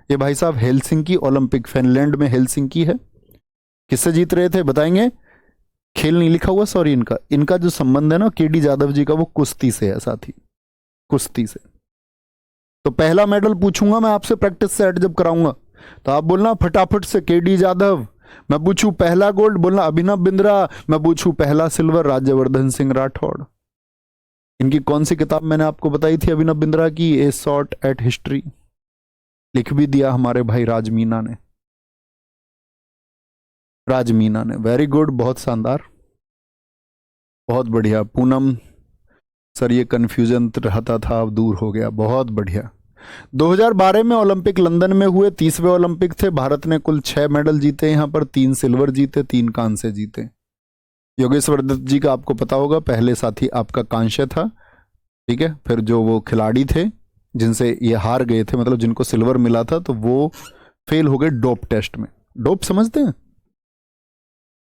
ये भाई साहब हेलसिंकी ओलंपिक, फिनलैंड में हेलसिंकी है। किससे जीत रहे थे बताएंगे? खेल नहीं लिखा हुआ, सॉरी। इनका जो संबंध है ना केडी जादव जी का, वो कुश्ती से है साथी, कुश्ती से। तो पहला मेडल पूछूंगा मैं आपसे, प्रैक्टिस सेट जब कराऊंगा, तो आप बोलना फटाफट से केडी जादव। मैं पूछूं पहला गोल्ड, बोलना अभिनव बिंद्रा। मैं पूछूं पहला सिल्वर, राज्यवर्धन सिंह राठौड़। इनकी कौन सी किताब मैंने आपको बताई थी अभिनव बिंद्रा की? ए शॉट एट हिस्ट्री। लिख भी दिया हमारे भाई राज मीना ने। राज मीना ने, वेरी गुड, बहुत शानदार, बहुत बढ़िया। पूनम सर, ये कंफ्यूजन रहता था, अब दूर हो गया, बहुत बढ़िया। 2012 में ओलंपिक लंदन में हुए, 30वें ओलंपिक थे। भारत ने कुल 6 मेडल जीते यहां पर, 3 सिल्वर जीते, 3 कांस्य जीते। योगेश्वर दत्त जी का आपको पता होगा, पहले साथी आपका कांस्य था, ठीक है। फिर जो वो खिलाड़ी थे जिनसे ये हार गए थे, मतलब जिनको सिल्वर मिला था, तो वो फेल हो गए डोप टेस्ट में। डोप समझते हैं?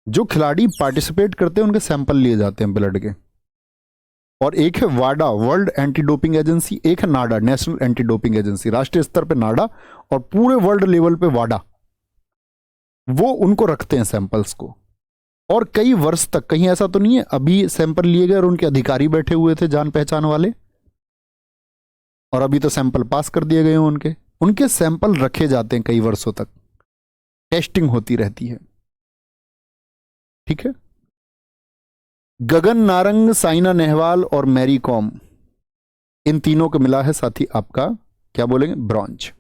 जो खिलाड़ी पार्टिसिपेट करते हैं उनके सैंपल लिए जाते हैं ब्लड के। और एक है वाडा, वर्ल्ड एंटी डोपिंग एजेंसी, एक है नाडा, नेशनल एंटी डोपिंग एजेंसी। राष्ट्रीय स्तर पे नाडा और पूरे वर्ल्ड लेवल पे वाडा, वो उनको रखते हैं सैंपल्स को। और कई वर्ष तक, कहीं ऐसा तो नहीं है अभी सैंपल लिए गए और उनके अधिकारी बैठे हुए थे जान पहचान वाले, और अभी तो सैंपल पास कर दिए गए हैं उनके। उनके सैंपल रखे जाते हैं कई वर्षों तक, टेस्टिंग होती रहती है, ठीक है। गगन नारंग, साइना नेहवाल और मैरी कॉम, इन तीनों को मिला है साथी आपका, क्या बोलेंगे, ब्रॉन्ज।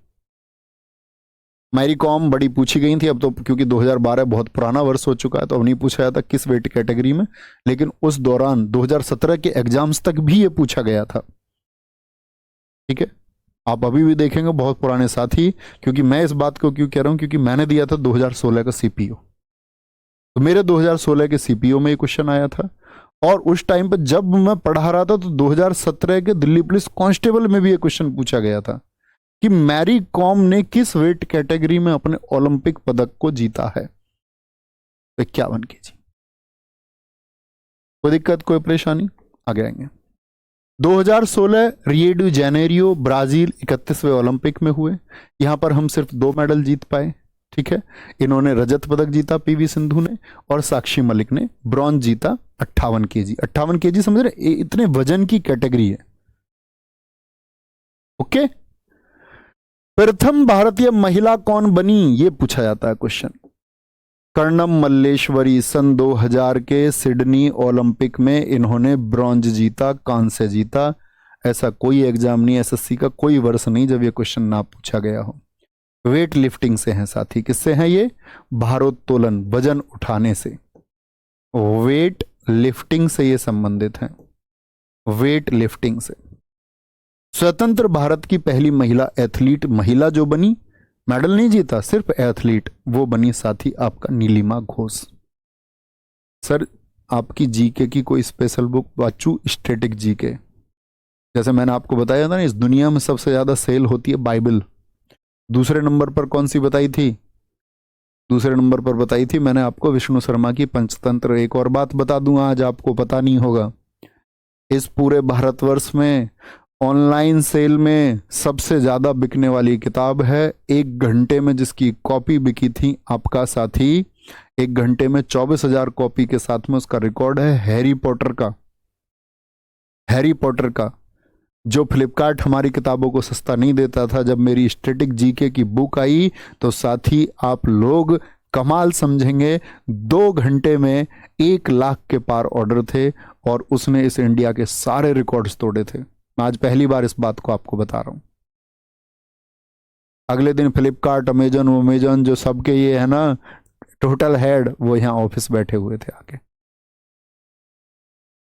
मैरी कॉम बड़ी पूछी गई थी, अब तो क्योंकि 2012 बहुत पुराना वर्ष हो चुका है तो अब नहीं पूछा जाता किस वेट कैटेगरी में, लेकिन उस दौरान 2017 के एग्जाम्स तक भी ये पूछा गया था, ठीक है। आप अभी भी देखेंगे बहुत पुराने साथी, क्योंकि मैं इस बात को क्यों कह रहा हूं, क्योंकि मैंने दिया था 2016 का सीपीओ, तो मेरे 2016 के सीपीओ में ये क्वेश्चन आया था। और उस टाइम पर जब मैं पढ़ा रहा था तो 2017 के दिल्ली पुलिस कांस्टेबल में भी ये क्वेश्चन पूछा गया था कि मैरी कॉम ने किस वेट कैटेगरी में अपने ओलंपिक पदक को जीता है। 51 केजी। कोई दिक्कत, कोई परेशानी? आगे आएंगे। 2016 रियो डी जेनेरियो ब्राजील 31वें ओलंपिक में हुए। यहां पर हम सिर्फ 2 मेडल जीत पाए, ठीक है। इन्होंने रजत पदक जीता पीवी सिंधु ने, और साक्षी मलिक ने ब्रॉन्ज जीता 58 केजी। 58 केजी समझ रहे, इतने वजन की कैटेगरी है, ओके। प्रथम भारतीय महिला कौन बनी, ये पूछा जाता है क्वेश्चन। कर्णम मल्लेश्वरी, सन 2000 के सिडनी ओलंपिक में इन्होंने ब्रॉन्ज जीता, कांस्य जीता। ऐसा कोई एग्जाम नहीं, एसएससी का कोई वर्ष नहीं जब ये क्वेश्चन ना पूछा गया हो। वेट लिफ्टिंग से हैं साथी, किससे हैं ये? भारोत्तोलन, वजन उठाने से, वेट लिफ्टिंग से ये संबंधित हैं। वेट लिफ्टिंग से। स्वतंत्र भारत की पहली महिला एथलीट, महिला जो बनी, मेडल नहीं जीता, सिर्फ एथलीट, वो बनी साथी आपका नीलिमा घोष। सर आपकी जीके की कोई स्पेशल बुक वाचू, स्टैटिक जीके, जैसे मैंने आपको बताया था ना, इस दुनिया में सबसे ज्यादा सेल होती है बाइबल। दूसरे नंबर पर कौन सी बताई थी? दूसरे नंबर पर बताई थी मैंने आपको विष्णु शर्मा की पंचतंत्र। एक और बात बता दूं, आज आपको पता नहीं होगा, इस पूरे भारतवर्ष में ऑनलाइन सेल में सबसे ज्यादा बिकने वाली किताब है। 1 घंटे में जिसकी कॉपी बिकी थी आपका साथी, 1 घंटे में 24,000 कॉपी के साथ में उसका रिकॉर्ड है, हैरी पॉटर का। हैरी पॉटर का, जो फ्लिपकार्ट हमारी किताबों को सस्ता नहीं देता था, जब मेरी स्टैटिक जीके की बुक आई तो साथी आप लोग कमाल समझेंगे, 2 घंटे में 1 लाख के पार ऑर्डर थे और उसने इस इंडिया के सारे रिकॉर्ड्स तोड़े थे। मैं आज पहली बार इस बात को आपको बता रहा हूं। अगले दिन फ्लिपकार्ट, अमेजन जो सबके ये है ना टोटल हेड, वो यहाँ ऑफिस बैठे हुए थे आके।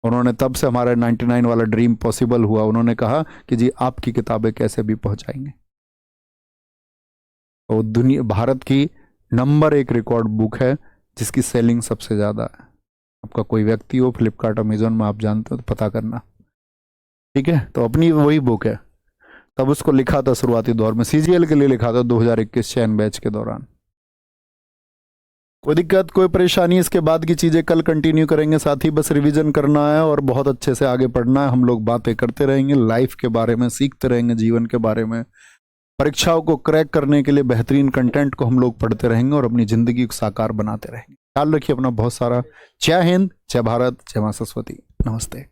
उन्होंने तब से हमारा 99 वाला ड्रीम पॉसिबल हुआ। उन्होंने कहा कि जी आपकी किताबें कैसे भी पहुंचाएंगे। तो दुनिया, भारत की नंबर 1 रिकॉर्ड बुक है जिसकी सेलिंग सबसे ज्यादा है। आपका कोई व्यक्ति हो फ्लिपकार्ट, अमेजन में, आप जानते हो तो पता करना, ठीक है। तो अपनी वही बुक है, तब उसको लिखा था शुरुआती दौर में, सीजीएल के लिए लिखा था 2021 चयन बैच के दौरान। कोई दिक्कत, कोई परेशानी? इसके बाद की चीजें कल कंटिन्यू करेंगे साथी, बस रिवीजन करना है और बहुत अच्छे से आगे पढ़ना है। हम लोग बातें करते रहेंगे लाइफ के बारे में, सीखते रहेंगे जीवन के बारे में, परीक्षाओं को क्रैक करने के लिए बेहतरीन कंटेंट को हम लोग पढ़ते रहेंगे और अपनी जिंदगी को साकार बनाते रहेंगे। ख्याल रखिए अपना बहुत सारा। जय हिंद, जय भारत, जय मां सरस्वती, नमस्ते।